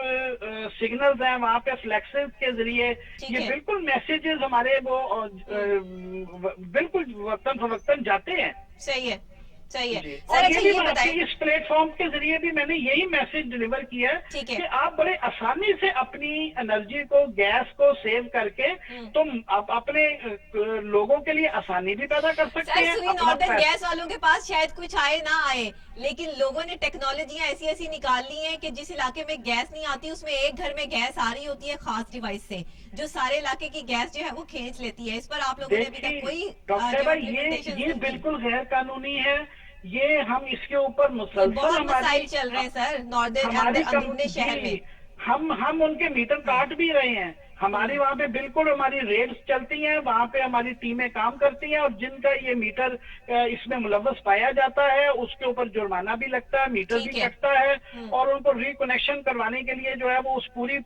सिग्नल्स हैं वहाँ पे फ्लैक्सेस के जरिए ये है। बिल्कुल मैसेजेस हमारे वो बिल्कुल वक्तन फवक्तन जाते हैं। सही है, सही है जी। सर। और अच्छा ये भी ये मैं बताइए, इस प्लेटफॉर्म के जरिए भी मैंने यही मैसेज डिलीवर किया है ठीक है। कि आप बड़े आसानी से अपनी एनर्जी को, गैस को सेव करके तुम अपने लोगों के लिए आसानी भी पैदा कर सकते सर हैं। सुनी, अपना नॉर्दर्न गैस वालों के पास शायद कुछ आए ना आए, लेकिन लोगों ने टेक्नोलॉजियां ऐसी ऐसी निकाल ली हैं कि जिस इलाके में गैस नहीं आती उसमें एक घर में गैस आ रही होती है खास डिवाइस से, जो सारे इलाके की गैस जो है वो खींच लेती है। इस पर आप लोगों ने अभी तक कोई डॉक्टर भाई ये बिल्कुल गैर कानूनी है। ये हम इसके ऊपर मुसलसल बहुत मसाइल हमारी चल रहे हैं सर नॉर्दर्न हमारी अंदरूनी शहर में। हम उनके मीटर काट भी रहे हैं। हमारी वहाँ पे बिल्कुल हमारी रेड्स चलती हैं, वहाँ पे हमारी टीमें काम करती हैं और जिनका ये मीटर इसमें मुलव्वस पाया जाता है उसके ऊपर जुर्माना भी लगता है, मीटर भी कटता है और उनको रिकनेक्शन करवाने के लिए जो है वो उस पूरी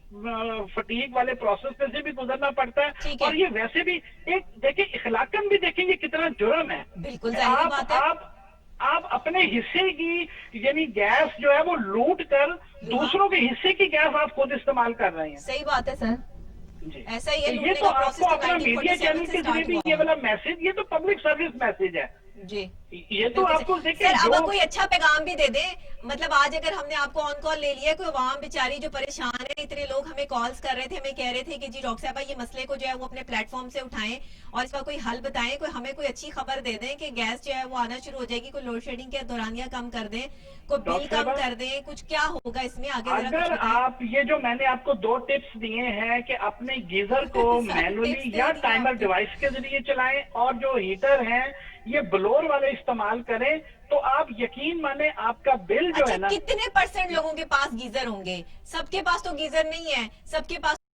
फटीक वाले प्रोसेस में से भी गुजरना पड़ता है। और ये वैसे भी एक देखिए, इखलाकन भी देखेंगे कितना जुर्म है। बिल्कुल जाहिर बात है। آپ اپنے حصے کی یعنی گیس جو ہے وہ لوٹ کر دوسروں کے حصے کی گیس آپ خود استعمال کر رہے ہیں. صحیح بات ہے سر. جی ایسا ہی ہے, یہ لوٹنے تو کا آپ پروسیس کو تو اپنا میڈیا 1947 چینل سے کے ذریعے اسٹارٹ بھی ہوا یہ ہے. والا میسج, یہ تو پبلک سروس میسج ہے. جی یہ تو آپ کو دیکھیں سر, اب جو آپ کوئی اچھا پیغام بھی دے دیں. مطلب آج اگر ہم نے آپ کو آن کال لے لیا ہے, کوئی عوام بیچاری جو پریشان ہے, اتنے لوگ ہمیں کالز کر رہے تھے, ہمیں کہہ رہے تھے کہ جی ڈاکٹر صاحبہ یہ مسئلے کو جو ہے وہ اپنے پلیٹ فارم سے اٹھائیں اور اس کا کوئی حل بتائیں, کوئی ہمیں کوئی اچھی خبر دے دیں کہ گیس جو ہے وہ آنا شروع ہو جائے گی, کوئی لوڈ شیڈنگ کے دورانیہ کم کر دیں, کوئی بل ڈاکٹر کم صاحبہ کر دیں, کچھ کیا ہوگا اس میں آگے, ذرا کچھ اگر بتائیں. آپ یہ جو میں نے آپ کو 2 ٹپس دیے ہیں کہ اپنے گیزر کو سارے مینولی tips دے یا دیے ٹائمر آپ نے. ڈیوائس کے ذریعے چلائیں, اور جو ہیٹر ہیں یہ بلور والے استعمال کریں, تو آپ یقین مانیں آپ کا بل جو اچھا, ہے نا, کتنے % لوگوں کے پاس گیزر ہوں گے؟ سب کے پاس تو گیزر نہیں ہے, سب کے پاس